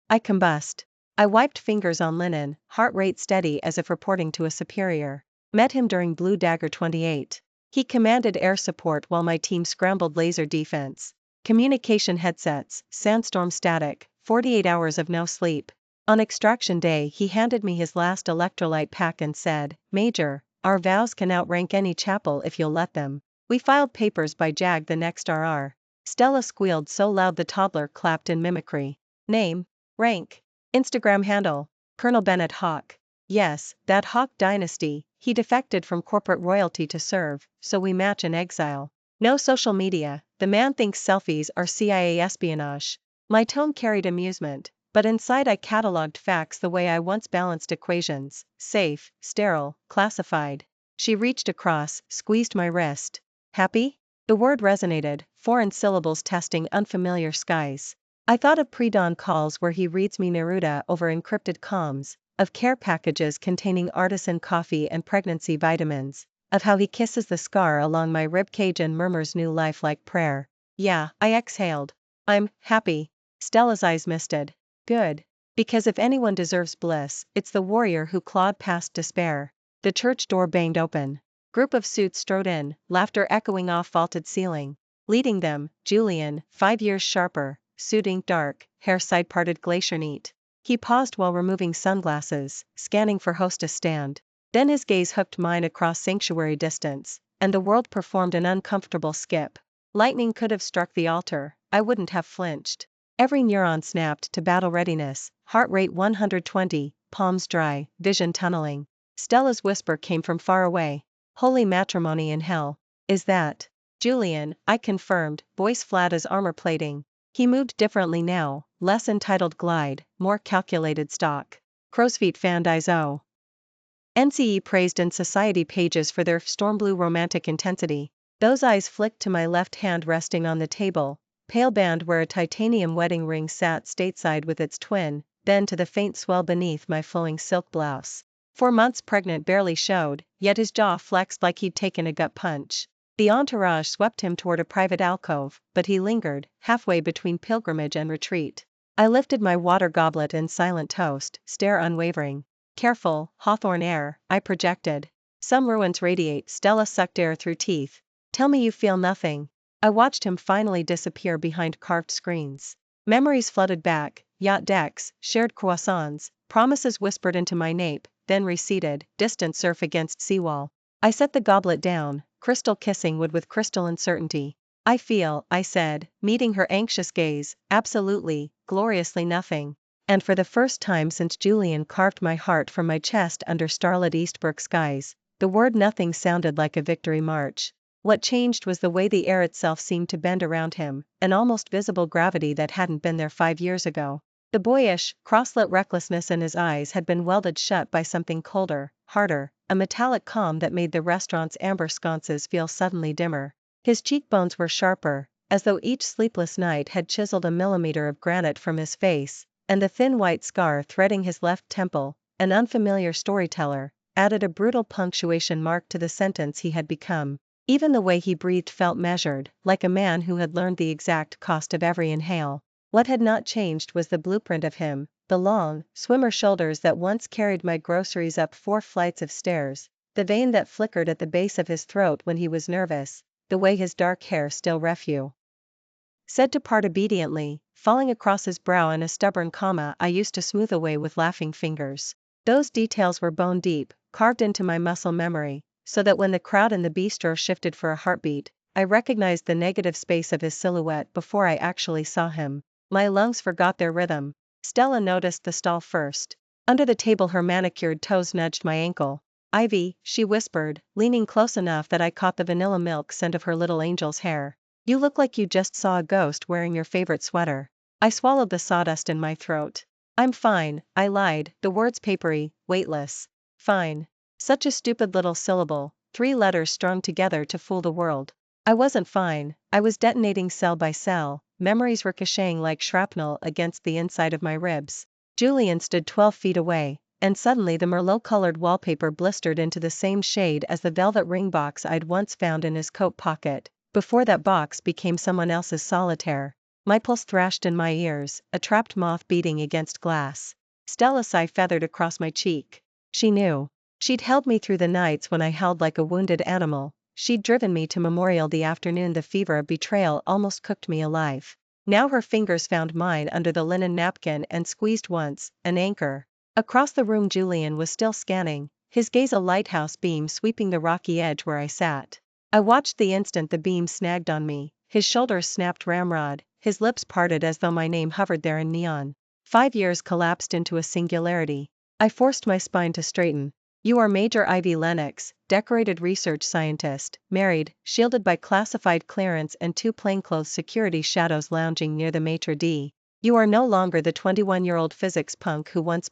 I combust. I wiped fingers on linen, heart rate steady as if reporting to a superior. Met him during Blue Dagger 28. He commanded air support while my team scrambled laser defense. Communication headsets, sandstorm static, 48 hours of no sleep. On extraction day he handed me his last electrolyte pack and said, Major, our vows can outrank any chapel if you'll let them. We filed papers by JAG the next RR. Stella squealed so loud the toddler clapped in mimicry. Name, rank, Instagram handle, Colonel Bennett Hawk. Yes, that Hawk dynasty, he defected from corporate royalty to serve, so we match in exile. No social media, the man thinks selfies are CIA espionage. My tone carried amusement, but inside I catalogued facts the way I once balanced equations, safe, sterile, classified. She reached across, squeezed my wrist. Happy? The word resonated, foreign syllables testing unfamiliar skies. I thought of pre-dawn calls where he reads me Neruda over encrypted comms, of care packages containing artisan coffee and pregnancy vitamins, of how he kisses the scar along my ribcage and murmurs new life like prayer. Yeah, I exhaled. I'm happy. Stella's eyes misted. Good. Because if anyone deserves bliss, it's the warrior who clawed past despair. The church door banged open. Group of suits strode in, laughter echoing off vaulted ceiling. Leading them, Julian, 5 years sharper, suit ink dark, hair side-parted glacier neat. He paused while removing sunglasses, scanning for hostess stand. Then his gaze hooked mine across sanctuary distance, and the world performed an uncomfortable skip. Lightning could have struck the altar, I wouldn't have flinched. Every neuron snapped to battle readiness, heart rate 120, palms dry, vision tunneling. Stella's whisper came from far away. Holy matrimony in hell. Is that Julian? I confirmed, voice flat as armor plating. He moved differently now, less entitled glide, more calculated stalk. Crow's feet fanned eyes NCE praised in society pages for their stormblue romantic intensity. Those eyes flicked to my left hand resting on the table, pale band where a titanium wedding ring sat stateside with its twin, then to the faint swell beneath my flowing silk blouse. 4 months pregnant barely showed, yet his jaw flexed like he'd taken a gut punch. The entourage swept him toward a private alcove, but he lingered, halfway between pilgrimage and retreat. I lifted my water goblet in silent toast, stare unwavering. Careful, hawthorn air, I projected. Some ruins radiate. Stella sucked air through teeth. Tell me you feel nothing. I watched him finally disappear behind carved screens. Memories flooded back, yacht decks, shared croissants, promises whispered into my nape, then receded, distant surf against seawall. I set the goblet down, crystal kissing wood with crystalline certainty. I said, meeting her anxious gaze, absolutely, gloriously nothing. And for the first time since Julian carved my heart from my chest under starlit Eastbrook skies, the word nothing sounded like a victory march. What changed was the way the air itself seemed to bend around him, an almost visible gravity that hadn't been there 5 years ago. The boyish, cross-lit recklessness in his eyes had been welded shut by something colder, harder, a metallic calm that made the restaurant's amber sconces feel suddenly dimmer. His cheekbones were sharper, as though each sleepless night had chiseled a millimeter of granite from his face, and the thin white scar threading his left temple, an unfamiliar storyteller, added a brutal punctuation mark to the sentence he had become. Even the way he breathed felt measured, like a man who had learned the exact cost of every inhale. What had not changed was the blueprint of him, the long, swimmer shoulders that once carried my groceries up 4 flights of stairs, the vein that flickered at the base of his throat when he was nervous, the way his dark hair still said to part obediently, falling across his brow in a stubborn comma I used to smooth away with laughing fingers. Those details were bone deep, carved into my muscle memory, so that when the crowd in the bistro shifted for a heartbeat, I recognized the negative space of his silhouette before I actually saw him. My lungs forgot their rhythm. Stella noticed the stall first. Under the table her manicured toes nudged my ankle. Ivy, she whispered, leaning close enough that I caught the vanilla milk scent of her little angel's hair. You look like you just saw a ghost wearing your favorite sweater. I swallowed the sawdust in my throat. I'm fine, I lied, the words papery, weightless. Fine. Such a stupid little syllable, 3 letters strung together to fool the world. I wasn't fine, I was detonating cell by cell, memories ricocheting like shrapnel against the inside of my ribs. Julian stood 12 feet away, and suddenly the Merlot-colored wallpaper blistered into the same shade as the velvet ring box I'd once found in his coat pocket, before that box became someone else's solitaire. My pulse thrashed in my ears, a trapped moth beating against glass. Stella's sigh feathered across my cheek. She knew. She'd held me through the nights when I held like a wounded animal. She'd driven me to Memorial the afternoon the fever of betrayal almost cooked me alive. Now her fingers found mine under the linen napkin and squeezed once, an anchor. Across the room Julian was still scanning, his gaze a lighthouse beam sweeping the rocky edge where I sat. I watched the instant the beam snagged on me, his shoulders snapped ramrod, his lips parted as though my name hovered there in neon. 5 years collapsed into a singularity. I forced my spine to straighten. You are Major Ivy Lennox, decorated research scientist, married, shielded by classified clearance and 2 plainclothes security shadows lounging near the maitre d'. You are no longer the 21-year-old physics punk who once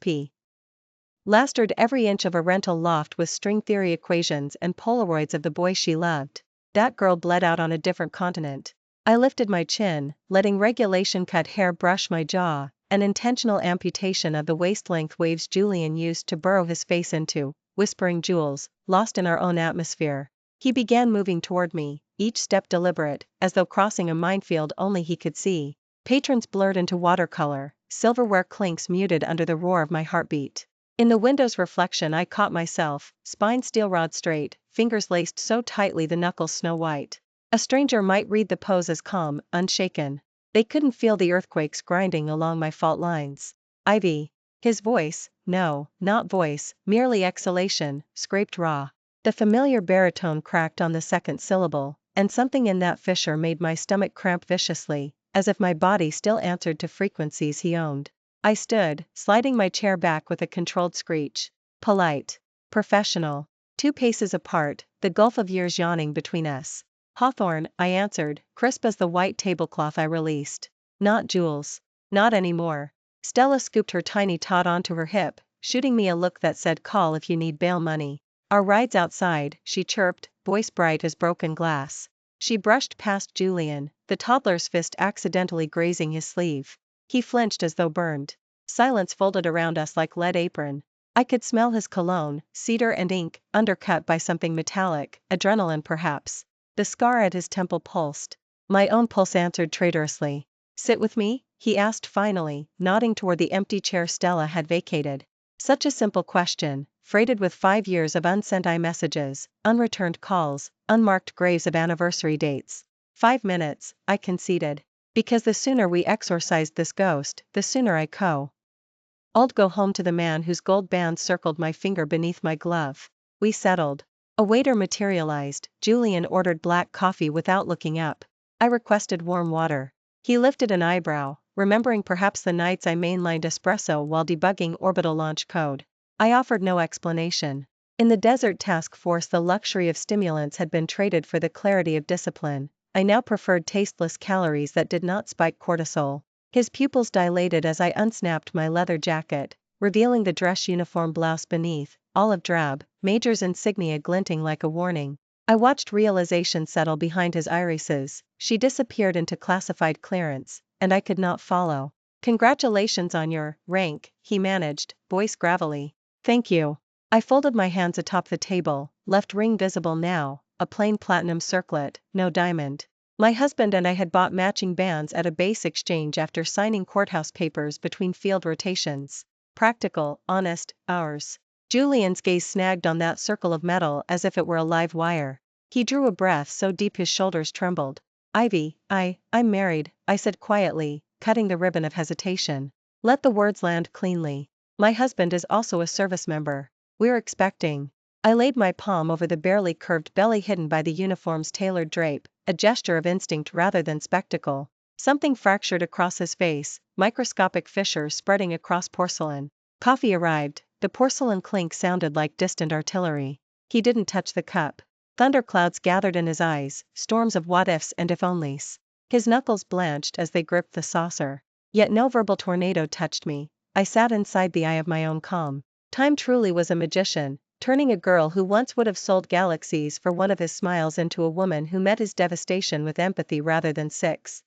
plastered every inch of a rental loft with string theory equations and Polaroids of the boy she loved. That girl bled out on a different continent. I lifted my chin, letting regulation-cut hair brush my jaw, an intentional amputation of the waist-length waves Julian used to burrow his face into, whispering jewels, lost in our own atmosphere. He began moving toward me, each step deliberate, as though crossing a minefield only he could see. Patrons blurred into watercolor, silverware clinks muted under the roar of my heartbeat. In the window's reflection I caught myself, spine steel rod straight, fingers laced so tightly the knuckles snow white. A stranger might read the pose as calm, unshaken. They couldn't feel the earthquakes grinding along my fault lines. Ivy. His voice, no, not voice, merely exhalation, scraped raw. The familiar baritone cracked on the second syllable, and something in that fissure made my stomach cramp viciously, as if my body still answered to frequencies he owned. I stood, sliding my chair back with a controlled screech. Polite. Professional. 2 paces apart, the gulf of years yawning between us. Hawthorne, I answered, crisp as the white tablecloth I released. Not Jules. Not anymore. Stella scooped her tiny tot onto her hip, shooting me a look that said call if you need bail money. Our ride's outside, she chirped, voice bright as broken glass. She brushed past Julian, the toddler's fist accidentally grazing his sleeve. He flinched as though burned. Silence folded around us like lead apron. I could smell his cologne, cedar and ink, undercut by something metallic, adrenaline perhaps. The scar at his temple pulsed. My own pulse answered traitorously. Sit with me? He asked finally, nodding toward the empty chair Stella had vacated. Such a simple question, freighted with 5 years of unsent iMessages, unreturned calls, unmarked graves of anniversary dates. 5 minutes, I conceded. Because the sooner we exorcised this ghost, the sooner I'd go home to the man whose gold band circled my finger beneath my glove. We settled. A waiter materialized. Julian ordered black coffee without looking up. I requested warm water. He lifted an eyebrow, remembering perhaps the nights I mainlined espresso while debugging orbital launch code. I offered no explanation. In the desert task force, the luxury of stimulants had been traded for the clarity of discipline. I now preferred tasteless calories that did not spike cortisol. His pupils dilated as I unsnapped my leather jacket, revealing the dress uniform blouse beneath, olive drab, major's insignia glinting like a warning. I watched realization settle behind his irises. She disappeared into classified clearance, and I could not follow. Congratulations on your rank, he managed, voice gravelly. Thank you. I folded my hands atop the table, left ring visible now, a plain platinum circlet, no diamond. My husband and I had bought matching bands at a base exchange after signing courthouse papers between field rotations. Practical, honest, ours. Julian's gaze snagged on that circle of metal as if it were a live wire. He drew a breath so deep his shoulders trembled. Ivy, I'm married, I said quietly, cutting the ribbon of hesitation. Let the words land cleanly. My husband is also a service member. We're expecting. I laid my palm over the barely curved belly hidden by the uniform's tailored drape, a gesture of instinct rather than spectacle. Something fractured across his face, microscopic fissures spreading across porcelain. Coffee arrived. The porcelain clink sounded like distant artillery. He didn't touch the cup. Thunderclouds gathered in his eyes, storms of what-ifs and if-onlys. His knuckles blanched as they gripped the saucer. Yet no verbal tornado touched me. I sat inside the eye of my own calm. Time truly was a magician, turning a girl who once would have sold galaxies for one of his smiles into a woman who met his devastation with empathy rather than six.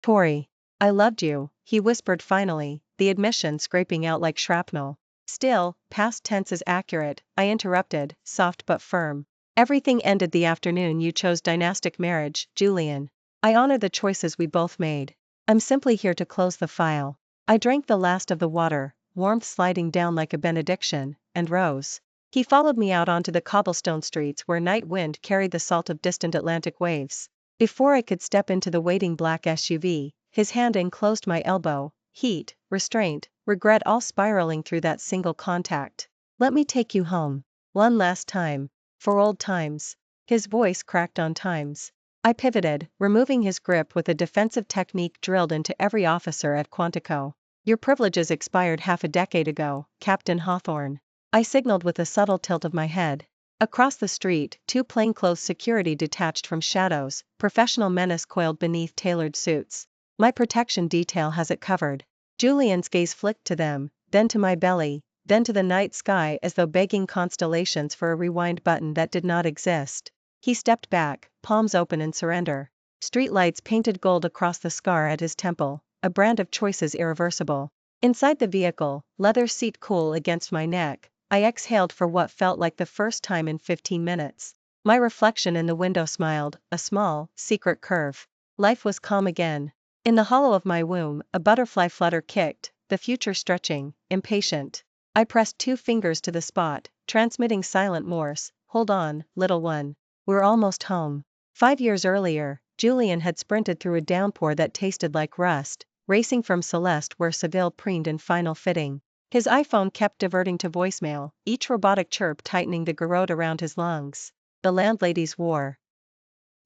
Tori. I loved you, he whispered finally, the admission scraping out like shrapnel. Still, past tense is accurate, I interrupted, soft but firm. Everything ended the afternoon you chose dynastic marriage, Julian. I honor the choices we both made. I'm simply here to close the file. I drank the last of the water, warmth sliding down like a benediction, and rose. He followed me out onto the cobblestone streets where night wind carried the salt of distant Atlantic waves. Before I could step into the waiting black SUV, his hand enclosed my elbow, heat, restraint, regret all spiraling through that single contact. Let me take you home. One last time. For old times. His voice cracked on times. I pivoted, removing his grip with a defensive technique drilled into every officer at Quantico. Your privileges expired half a decade ago, Captain Hawthorne. I signaled with a subtle tilt of my head. Across the street, two plainclothes security detached from shadows, professional menace coiled beneath tailored suits. My protection detail has it covered. Julian's gaze flicked to them, then to my belly, then to the night sky as though begging constellations for a rewind button that did not exist. He stepped back, palms open in surrender. Streetlights painted gold across the scar at his temple, a brand of choices irreversible. Inside the vehicle, leather seat cool against my neck, I exhaled for what felt like the first time in 15 minutes. My reflection in the window smiled, a small, secret curve. Life was calm again. In the hollow of my womb, a butterfly flutter kicked, the future stretching, impatient. I pressed 2 fingers to the spot, transmitting silent Morse, hold on, little one. We're almost home. 5 years earlier, Julian had sprinted through a downpour that tasted like rust, racing from Celeste where Seville preened in final fitting. His iPhone kept diverting to voicemail, each robotic chirp tightening the garrote around his lungs. The landlady's war.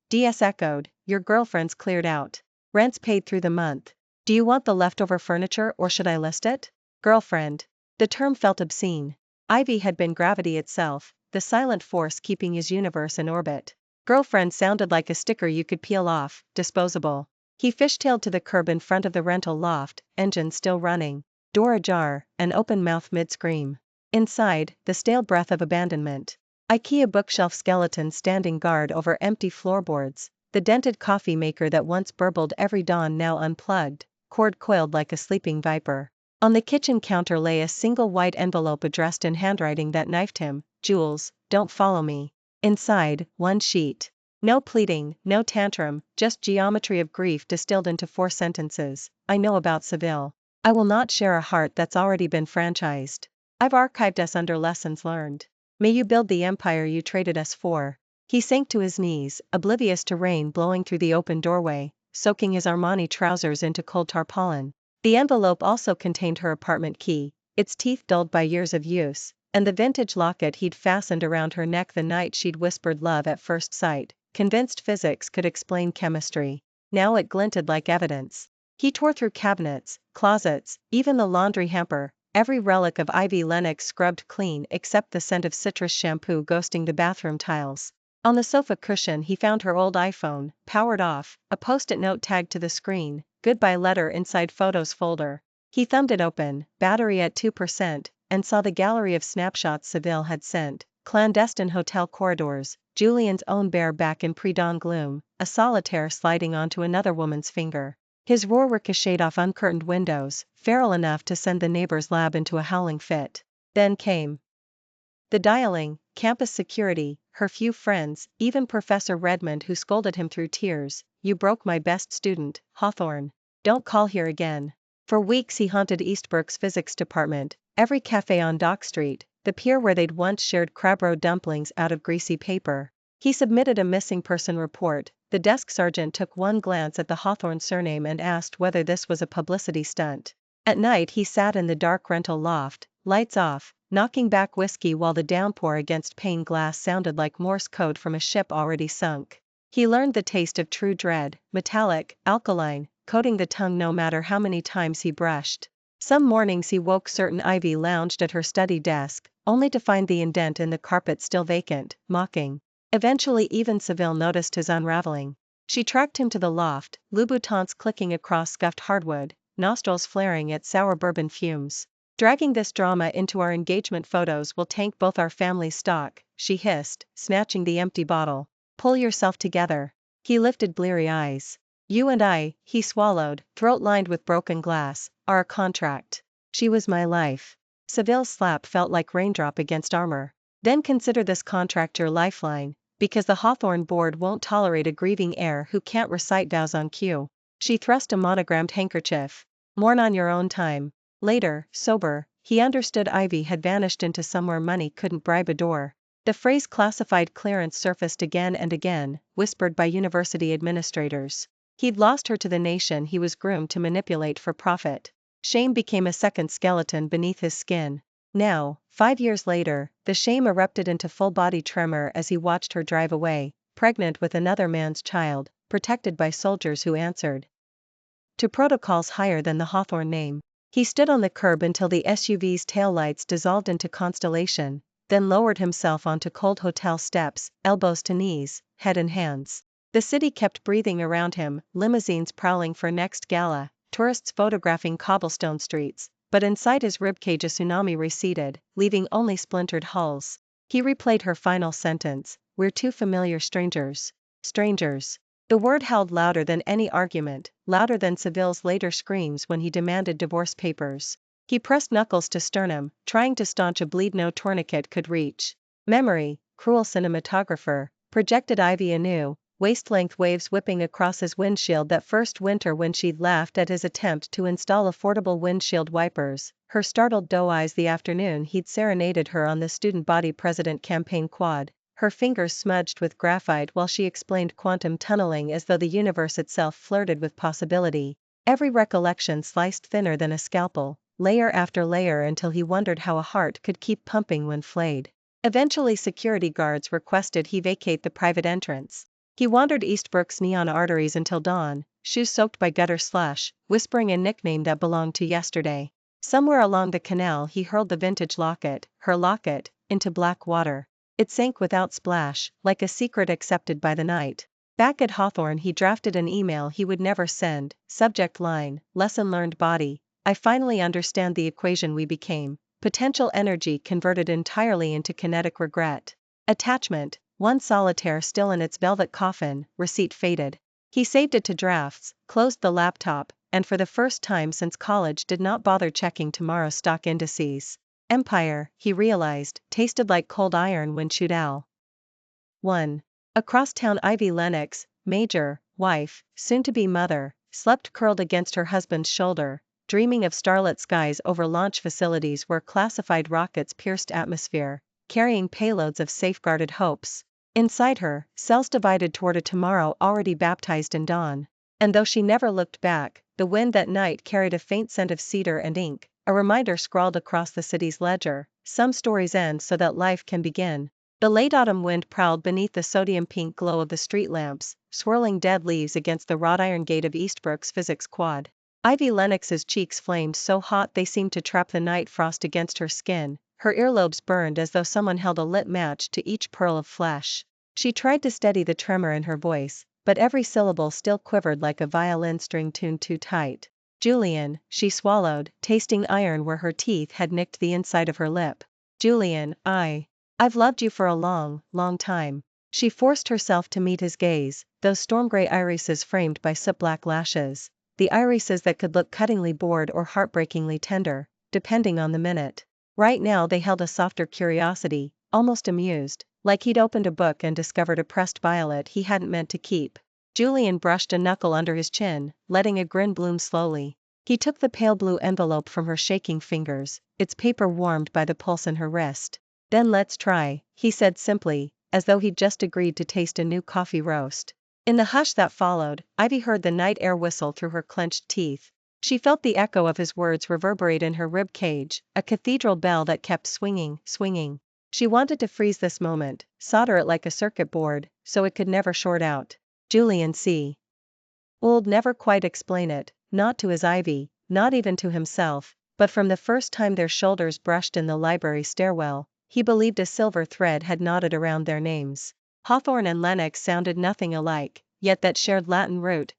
DS echoed, your girlfriend's cleared out. Rent's paid through the month. Do you want the leftover furniture or should I list it? Girlfriend. The term felt obscene. Ivy had been gravity itself, the silent force keeping his universe in orbit. Girlfriend sounded like a sticker you could peel off, disposable. He fishtailed to the curb in front of the rental loft, engine still running. Door ajar, an open mouth mid-scream. Inside, the stale breath of abandonment. IKEA bookshelf skeleton standing guard over empty floorboards, the dented coffee maker that once burbled every dawn now unplugged, cord coiled like a sleeping viper. On the kitchen counter lay a single white envelope addressed in handwriting that knifed him, Jules, don't follow me. Inside, one sheet. No pleading, no tantrum, just geometry of grief distilled into 4 sentences. I know about Seville. I will not share a heart that's already been franchised. I've archived us under lessons learned. May you build the empire you traded us for. He sank to his knees, oblivious to rain blowing through the open doorway, soaking his Armani trousers into cold tarpaulin. The envelope also contained her apartment key, its teeth dulled by years of use, And the vintage locket he'd fastened around her neck the night she'd whispered love at first sight, convinced physics could explain chemistry. Now it glinted like evidence. He tore through cabinets, closets, even the laundry hamper, every relic of Ivy Lennox scrubbed clean except the scent of citrus shampoo ghosting the bathroom tiles. On the sofa cushion he found her old iPhone, powered off, a post-it note tagged to the screen, goodbye letter inside photos folder. He thumbed it open, battery at 2%, and saw the gallery of snapshots Seville had sent, clandestine hotel corridors, Julian's own bare back in pre-dawn gloom, a solitaire sliding onto another woman's finger. His roar ricocheted off uncurtained windows, feral enough to send the neighbor's lab into a howling fit. Then came the dialing, campus security, her few friends, even Professor Redmond who scolded him through tears. You broke my best student, Hawthorne. Don't call here again. For weeks he haunted Eastbrook's physics department, every cafe on Dock Street, the pier where they'd once shared crab roe dumplings out of greasy paper. He submitted a missing person report. The desk sergeant took one glance at the Hawthorne surname and asked whether this was a publicity stunt. At night he sat in the dark rental loft, lights off, knocking back whiskey while the downpour against pane glass sounded like Morse code from a ship already sunk. He learned the taste of true dread, metallic, alkaline, coating the tongue no matter how many times he brushed. Some mornings he woke certain Ivy lounged at her study desk, only to find the indent in the carpet still vacant, mocking. Eventually even Seville noticed his unraveling. She tracked him to the loft, Louboutins clicking across scuffed hardwood, nostrils flaring at sour bourbon fumes. Dragging this drama into our engagement photos will tank both our family's stock, she hissed, snatching the empty bottle. Pull yourself together. He lifted bleary eyes. You and I, he swallowed, throat lined with broken glass, are a contract. She was my life. Seville's slap felt like raindrop against armor. Then consider this contract your lifeline, because the Hawthorne board won't tolerate a grieving heir who can't recite vows on cue. She thrust a monogrammed handkerchief. Mourn on your own time. Later, sober, he understood Ivy had vanished into somewhere money couldn't bribe a door. The phrase classified clearance surfaced again and again, whispered by university administrators. He'd lost her to the nation he was groomed to manipulate for profit. Shame became a second skeleton beneath his skin. Now, 5 years later, the shame erupted into full-body tremor as he watched her drive away, pregnant with another man's child, protected by soldiers who answered to protocols higher than the Hawthorne name. He stood on the curb until the SUV's taillights dissolved into constellation, then lowered himself onto cold hotel steps, elbows to knees, head in hands. The city kept breathing around him, limousines prowling for next gala, tourists photographing cobblestone streets, but inside his ribcage a tsunami receded, leaving only splintered hulls. He replayed her final sentence, we're two familiar strangers. Strangers. The word held louder than any argument, louder than Seville's later screams when he demanded divorce papers. He pressed knuckles to sternum, trying to staunch a bleed no tourniquet could reach. Memory, cruel cinematographer, projected Ivy anew, waist-length waves whipping across his windshield that first winter when she'd laughed at his attempt to install affordable windshield wipers, her startled doe eyes the afternoon he'd serenaded her on the student body president campaign quad, her fingers smudged with graphite while she explained quantum tunneling as though the universe itself flirted with possibility. Every recollection sliced thinner than a scalpel, layer after layer until he wondered how a heart could keep pumping when flayed. Eventually security guards requested he vacate the private entrance. He wandered Eastbrook's neon arteries until dawn, shoes soaked by gutter slush, whispering a nickname that belonged to yesterday. Somewhere along the canal he hurled the vintage locket, her locket, into black water. It sank without splash, like a secret accepted by the night. Back at Hawthorne he drafted an email he would never send, subject line, lesson learned body. I finally understand the equation we became, potential energy converted entirely into kinetic regret. Attachment, one solitaire still in its velvet coffin, receipt faded. He saved it to drafts, closed the laptop, and for the first time since college did not bother checking tomorrow's stock indices. Empire, he realized, tasted like cold iron when chewed al. 1. Across town Ivy Lennox, major, wife, soon-to-be mother, slept curled against her husband's shoulder, dreaming of starlit skies over launch facilities where classified rockets pierced atmosphere, carrying payloads of safeguarded hopes. Inside her, cells divided toward a tomorrow already baptized in dawn. And though she never looked back, the wind that night carried a faint scent of cedar and ink, a reminder scrawled across the city's ledger: some stories end so that life can begin. The late autumn wind prowled beneath the sodium pink glow of the street lamps, swirling dead leaves against the wrought iron gate of Eastbrook's physics quad. Ivy Lennox's cheeks flamed so hot they seemed to trap the night frost against her skin. Her earlobes burned as though someone held a lit match to each pearl of flesh. She tried to steady the tremor in her voice, but every syllable still quivered like a violin string tuned too tight. Julian, she swallowed, tasting iron where her teeth had nicked the inside of her lip. Julian, I've loved you for a long, long time. She forced herself to meet his gaze, those storm-gray irises framed by soot-black lashes. The irises that could look cuttingly bored or heartbreakingly tender, depending on the minute. Right now they held a softer curiosity, almost amused, like he'd opened a book and discovered a pressed violet he hadn't meant to keep. Julian brushed a knuckle under his chin, letting a grin bloom slowly. He took the pale blue envelope from her shaking fingers, its paper warmed by the pulse in her wrist. Then let's try, he said simply, as though he'd just agreed to taste a new coffee roast. In the hush that followed, Ivy heard the night air whistle through her clenched teeth. She felt the echo of his words reverberate in her rib cage, a cathedral bell that kept swinging, swinging. She wanted to freeze this moment, solder it like a circuit board, so it could never short out. Julian C. Would never quite explain it, not to his Ivy, not even to himself, but from the first time their shoulders brushed in the library stairwell, he believed a silver thread had knotted around their names. Hawthorne and Lennox sounded nothing alike, yet that shared Latin root,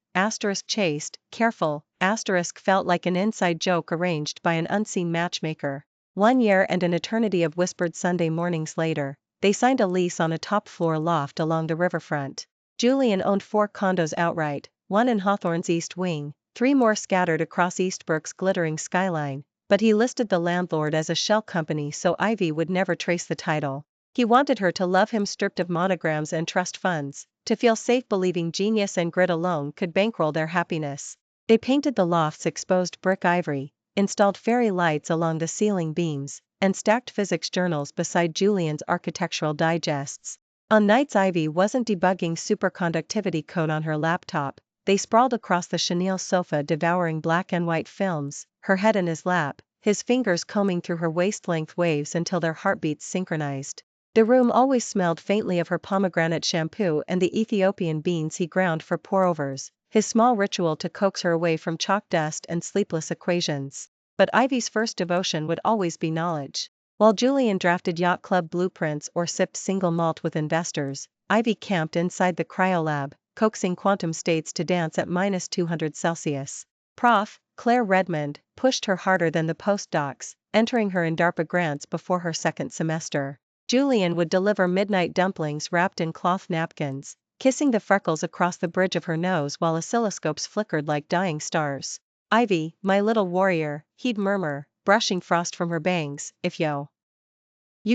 chaste, careful, felt like an inside joke arranged by an unseen matchmaker. 1 year and an eternity of whispered Sunday mornings later, they signed a lease on a top-floor loft along the riverfront. Julian owned 4 condos outright, 1 in Hawthorne's East Wing, 3 more scattered across Eastbrook's glittering skyline, but he listed the landlord as a shell company so Ivy would never trace the title. He wanted her to love him stripped of monograms and trust funds, to feel safe believing genius and grit alone could bankroll their happiness. They painted the loft's exposed brick ivory, installed fairy lights along the ceiling beams, and stacked physics journals beside Julian's architectural digests. On nights Ivy wasn't debugging superconductivity code on her laptop, they sprawled across the chenille sofa devouring black and white films, her head in his lap, his fingers combing through her waist-length waves until their heartbeats synchronized. The room always smelled faintly of her pomegranate shampoo and the Ethiopian beans he ground for pour-overs, his small ritual to coax her away from chalk dust and sleepless equations. But Ivy's first devotion would always be knowledge. While Julian drafted yacht club blueprints or sipped single malt with investors, Ivy camped inside the cryolab, coaxing quantum states to dance at -200 Celsius. Prof. Claire Redmond pushed her harder than the postdocs, entering her in DARPA grants before her second semester. Julian would deliver midnight dumplings wrapped in cloth napkins, kissing the freckles across the bridge of her nose while oscilloscopes flickered like dying stars. Ivy, my little warrior, he'd murmur, brushing frost from her bangs, if you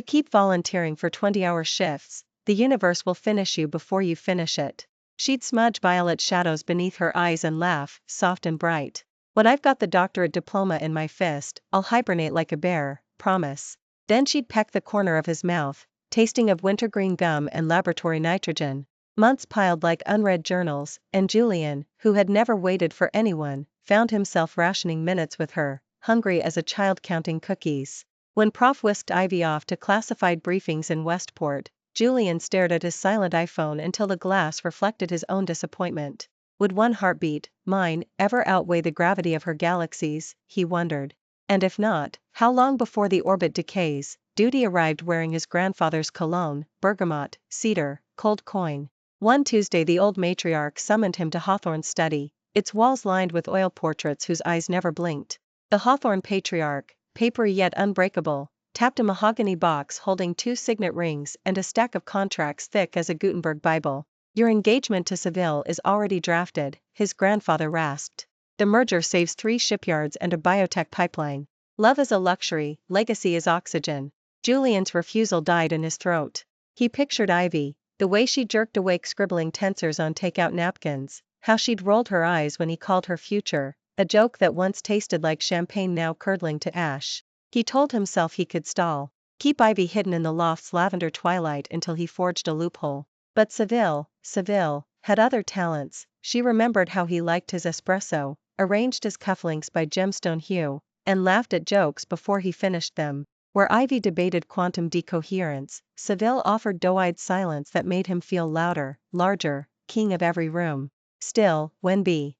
keep volunteering for 20-hour shifts, the universe will finish you before you finish it. She'd smudge violet shadows beneath her eyes and laugh, soft and bright. When I've got the doctorate diploma in my fist, I'll hibernate like a bear, promise. Then she'd peck the corner of his mouth, tasting of wintergreen gum and laboratory nitrogen. Months piled like unread journals, and Julian, who had never waited for anyone, found himself rationing minutes with her, hungry as a child counting cookies. When Prof whisked Ivy off to classified briefings in Westport, Julian stared at his silent iPhone until the glass reflected his own disappointment. Would one heartbeat, mine, ever outweigh the gravity of her galaxies, he wondered. And if not, how long before the orbit decays? Duty arrived wearing his grandfather's cologne, bergamot, cedar, cold coin. One Tuesday the old matriarch summoned him to Hawthorne's study, its walls lined with oil portraits whose eyes never blinked. The Hawthorne patriarch, papery yet unbreakable, tapped a mahogany box holding 2 signet rings and a stack of contracts thick as a Gutenberg Bible. Your engagement to Seville is already drafted, his grandfather rasped. The merger saves 3 shipyards and a biotech pipeline. Love is a luxury, legacy is oxygen. Julian's refusal died in his throat. He pictured Ivy, the way she jerked awake scribbling tensors on takeout napkins, how she'd rolled her eyes when he called her future, a joke that once tasted like champagne now curdling to ash. He told himself he could stall, keep Ivy hidden in the loft's lavender twilight until he forged a loophole. But Seville had other talents. She remembered how he liked his espresso, arranged as cufflinks by gemstone hue, and laughed at jokes before he finished them. Where Ivy debated quantum decoherence, Seville offered doe-eyed silence that made him feel louder, larger, king of every room. Still, when B.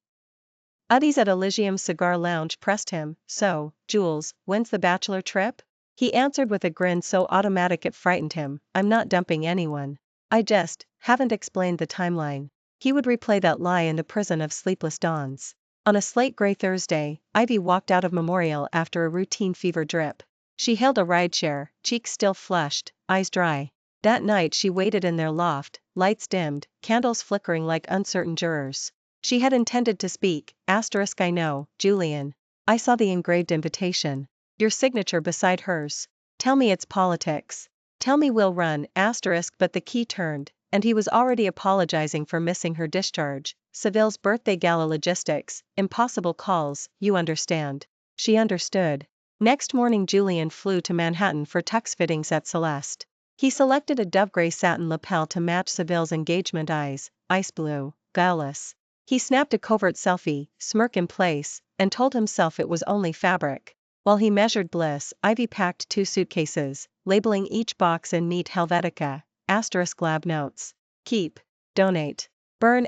Uddies at Elysium's cigar lounge pressed him, "So, Jules, when's the bachelor trip?" He answered with a grin so automatic it frightened him, "I'm not dumping anyone. I just haven't explained the timeline." He would replay that lie in the prison of sleepless dawns. On a slate-gray Thursday, Ivy walked out of Memorial after a routine fever drip. She hailed a rideshare, cheeks still flushed, eyes dry. That night she waited in their loft, lights dimmed, candles flickering like uncertain jurors. She had intended to speak, I know, Julian. I saw the engraved invitation. Your signature beside hers. Tell me it's politics. Tell me we'll run, but the key turned, and he was already apologizing for missing her discharge. Seville's birthday gala logistics, impossible calls, you understand. She understood. Next morning Julian flew to Manhattan for tux fittings at Celeste. He selected a dove-gray satin lapel to match Seville's engagement eyes, ice blue, guileless. He snapped a covert selfie, smirk in place, and told himself it was only fabric. While he measured bliss, Ivy packed 2 suitcases, labeling each box in neat Helvetica, lab notes. Keep. Donate. Burn.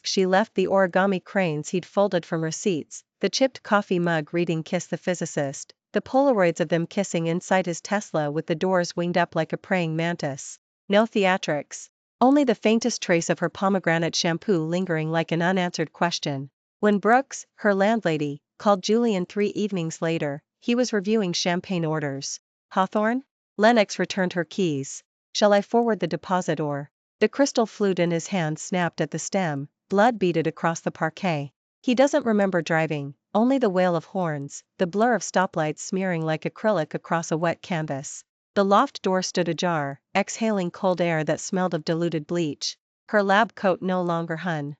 She left the origami cranes he'd folded from receipts, the chipped coffee mug reading Kiss the Physicist, the Polaroids of them kissing inside his Tesla with the doors winged up like a praying mantis. No theatrics. Only the faintest trace of her pomegranate shampoo lingering like an unanswered question. When Brooks, her landlady, called Julian 3 evenings later, he was reviewing champagne orders. Hawthorne? Lennox returned her keys. Shall I forward the deposit or? The crystal flute in his hand snapped at the stem, blood beaded across the parquet. He doesn't remember driving, only the wail of horns, the blur of stoplights smearing like acrylic across a wet canvas. The loft door stood ajar, exhaling cold air that smelled of diluted bleach. Her lab coat no longer hung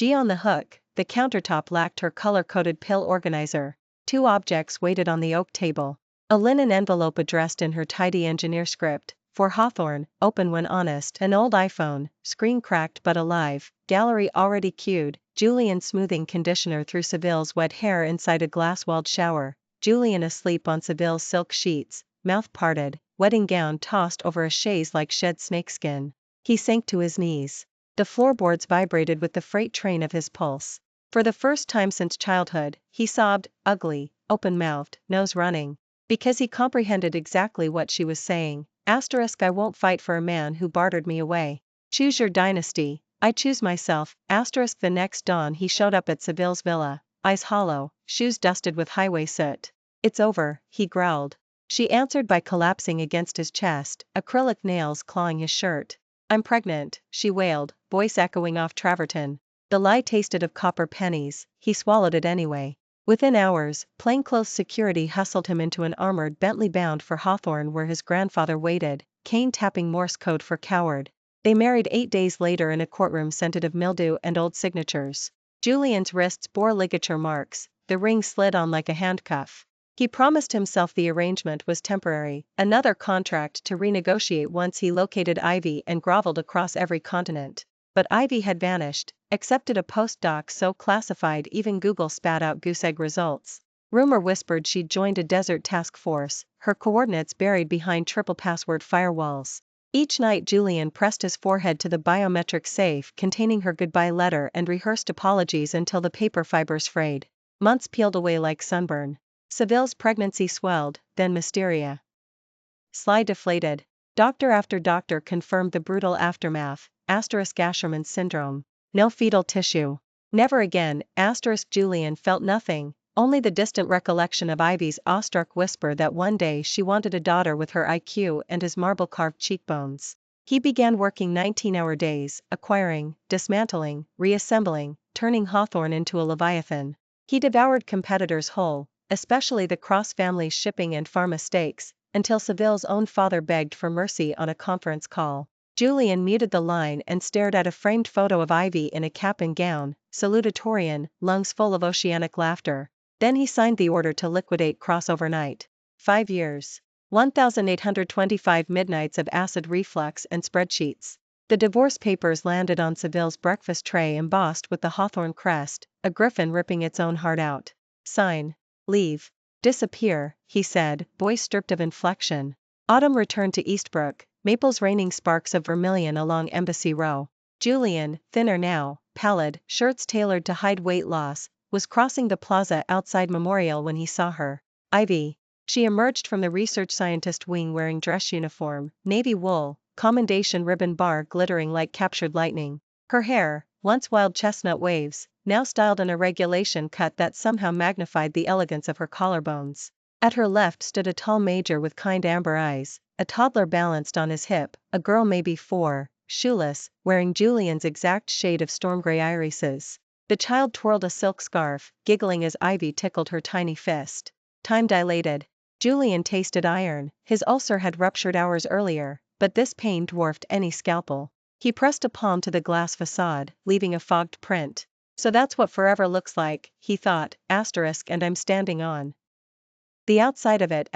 on the hook, the countertop lacked her color-coded pill organizer. 2 objects waited on the oak table. A linen envelope addressed in her tidy engineer script, "For Hawthorne, open when honest." An old iPhone, screen cracked but alive, gallery already queued, Julian smoothing conditioner through Seville's wet hair inside a glass-walled shower, Julian asleep on Seville's silk sheets, mouth parted, wedding gown tossed over a chaise like shed snakeskin. He sank to his knees. The floorboards vibrated with the freight train of his pulse. For the first time since childhood, he sobbed, ugly, open-mouthed, nose running. Because he comprehended exactly what she was saying. I won't fight for a man who bartered me away. Choose your dynasty, I choose myself. The next dawn he showed up at Seville's villa, eyes hollow, shoes dusted with highway soot. It's over, he growled. She answered by collapsing against his chest, acrylic nails clawing his shirt. I'm pregnant, she wailed, voice echoing off travertine. The lie tasted of copper pennies, he swallowed it anyway. Within hours, plainclothes security hustled him into an armored Bentley bound for Hawthorne where his grandfather waited, cane tapping Morse code for coward. They married 8 days later in a courtroom scented of mildew and old signatures. Julian's wrists bore ligature marks, the ring slid on like a handcuff. He promised himself the arrangement was temporary, another contract to renegotiate once he located Ivy and groveled across every continent. But Ivy had vanished, accepted a postdoc so classified even Google spat out goose egg results. Rumor whispered she'd joined a desert task force, her coordinates buried behind triple password firewalls. Each night Julian pressed his forehead to the biometric safe containing her goodbye letter and rehearsed apologies until the paper fibers frayed. Months peeled away like sunburn. Seville's pregnancy swelled, then Mysteria. Sly deflated. Doctor after doctor confirmed the brutal aftermath, Asherman syndrome. No fetal tissue. Never again, Julian felt nothing, only the distant recollection of Ivy's awestruck whisper that one day she wanted a daughter with her IQ and his marble-carved cheekbones. He began working 19-hour days, acquiring, dismantling, reassembling, turning Hawthorne into a leviathan. He devoured competitors whole, especially the cross-family shipping and pharma stakes, until Seville's own father begged for mercy on a conference call. Julian muted the line and stared at a framed photo of Ivy in a cap and gown, salutatorian, lungs full of oceanic laughter. Then he signed the order to liquidate Cross overnight. 5 years. 1,825 midnights of acid reflux and spreadsheets. The divorce papers landed on Seville's breakfast tray embossed with the Hawthorne crest, a griffin ripping its own heart out. Sign. Leave. Disappear, he said, voice stripped of inflection. Autumn returned to Eastbrook, maples raining sparks of vermilion along Embassy Row. Julian, thinner now, pallid, shirts tailored to hide weight loss, was crossing the plaza outside Memorial when he saw her. Ivy. She emerged from the research scientist wing wearing dress uniform, navy wool, commendation ribbon bar glittering like captured lightning. Her hair, once wild chestnut waves, now styled an irregulation cut that somehow magnified the elegance of her collarbones. At her left stood a tall major with kind amber eyes, a toddler balanced on his hip, a girl maybe 4, shoeless, wearing Julian's exact shade of storm gray irises. The child twirled a silk scarf, giggling as Ivy tickled her tiny fist. Time dilated. Julian tasted iron, his ulcer had ruptured hours earlier, but this pain dwarfed any scalpel. He pressed a palm to the glass facade, leaving a fogged print. So that's what forever looks like, he thought, and I'm standing on the outside of it,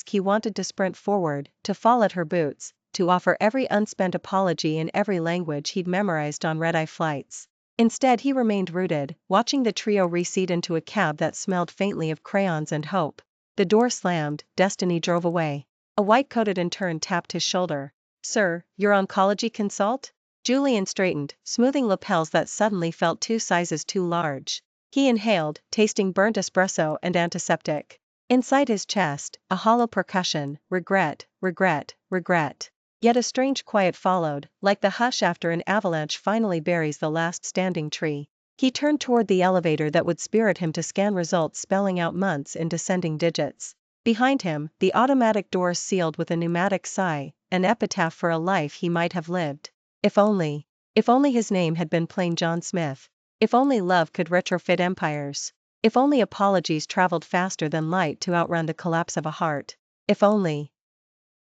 he wanted to sprint forward, to fall at her boots, to offer every unspent apology in every language he'd memorized on red-eye flights. Instead he remained rooted, watching the trio recede into a cab that smelled faintly of crayons and hope. The door slammed, Destiny drove away. A white-coated intern tapped his shoulder. Sir, your oncology consult? Julian straightened, smoothing lapels that suddenly felt 2 sizes too large. He inhaled, tasting burnt espresso and antiseptic. Inside his chest, a hollow percussion, regret, regret, regret. Yet a strange quiet followed, like the hush after an avalanche finally buries the last standing tree. He turned toward the elevator that would spirit him to scan results spelling out months in descending digits. Behind him, the automatic doors sealed with a pneumatic sigh, an epitaph for a life he might have lived. If only his name had been plain John Smith. If only love could retrofit empires. If only apologies traveled faster than light to outrun the collapse of a heart. If only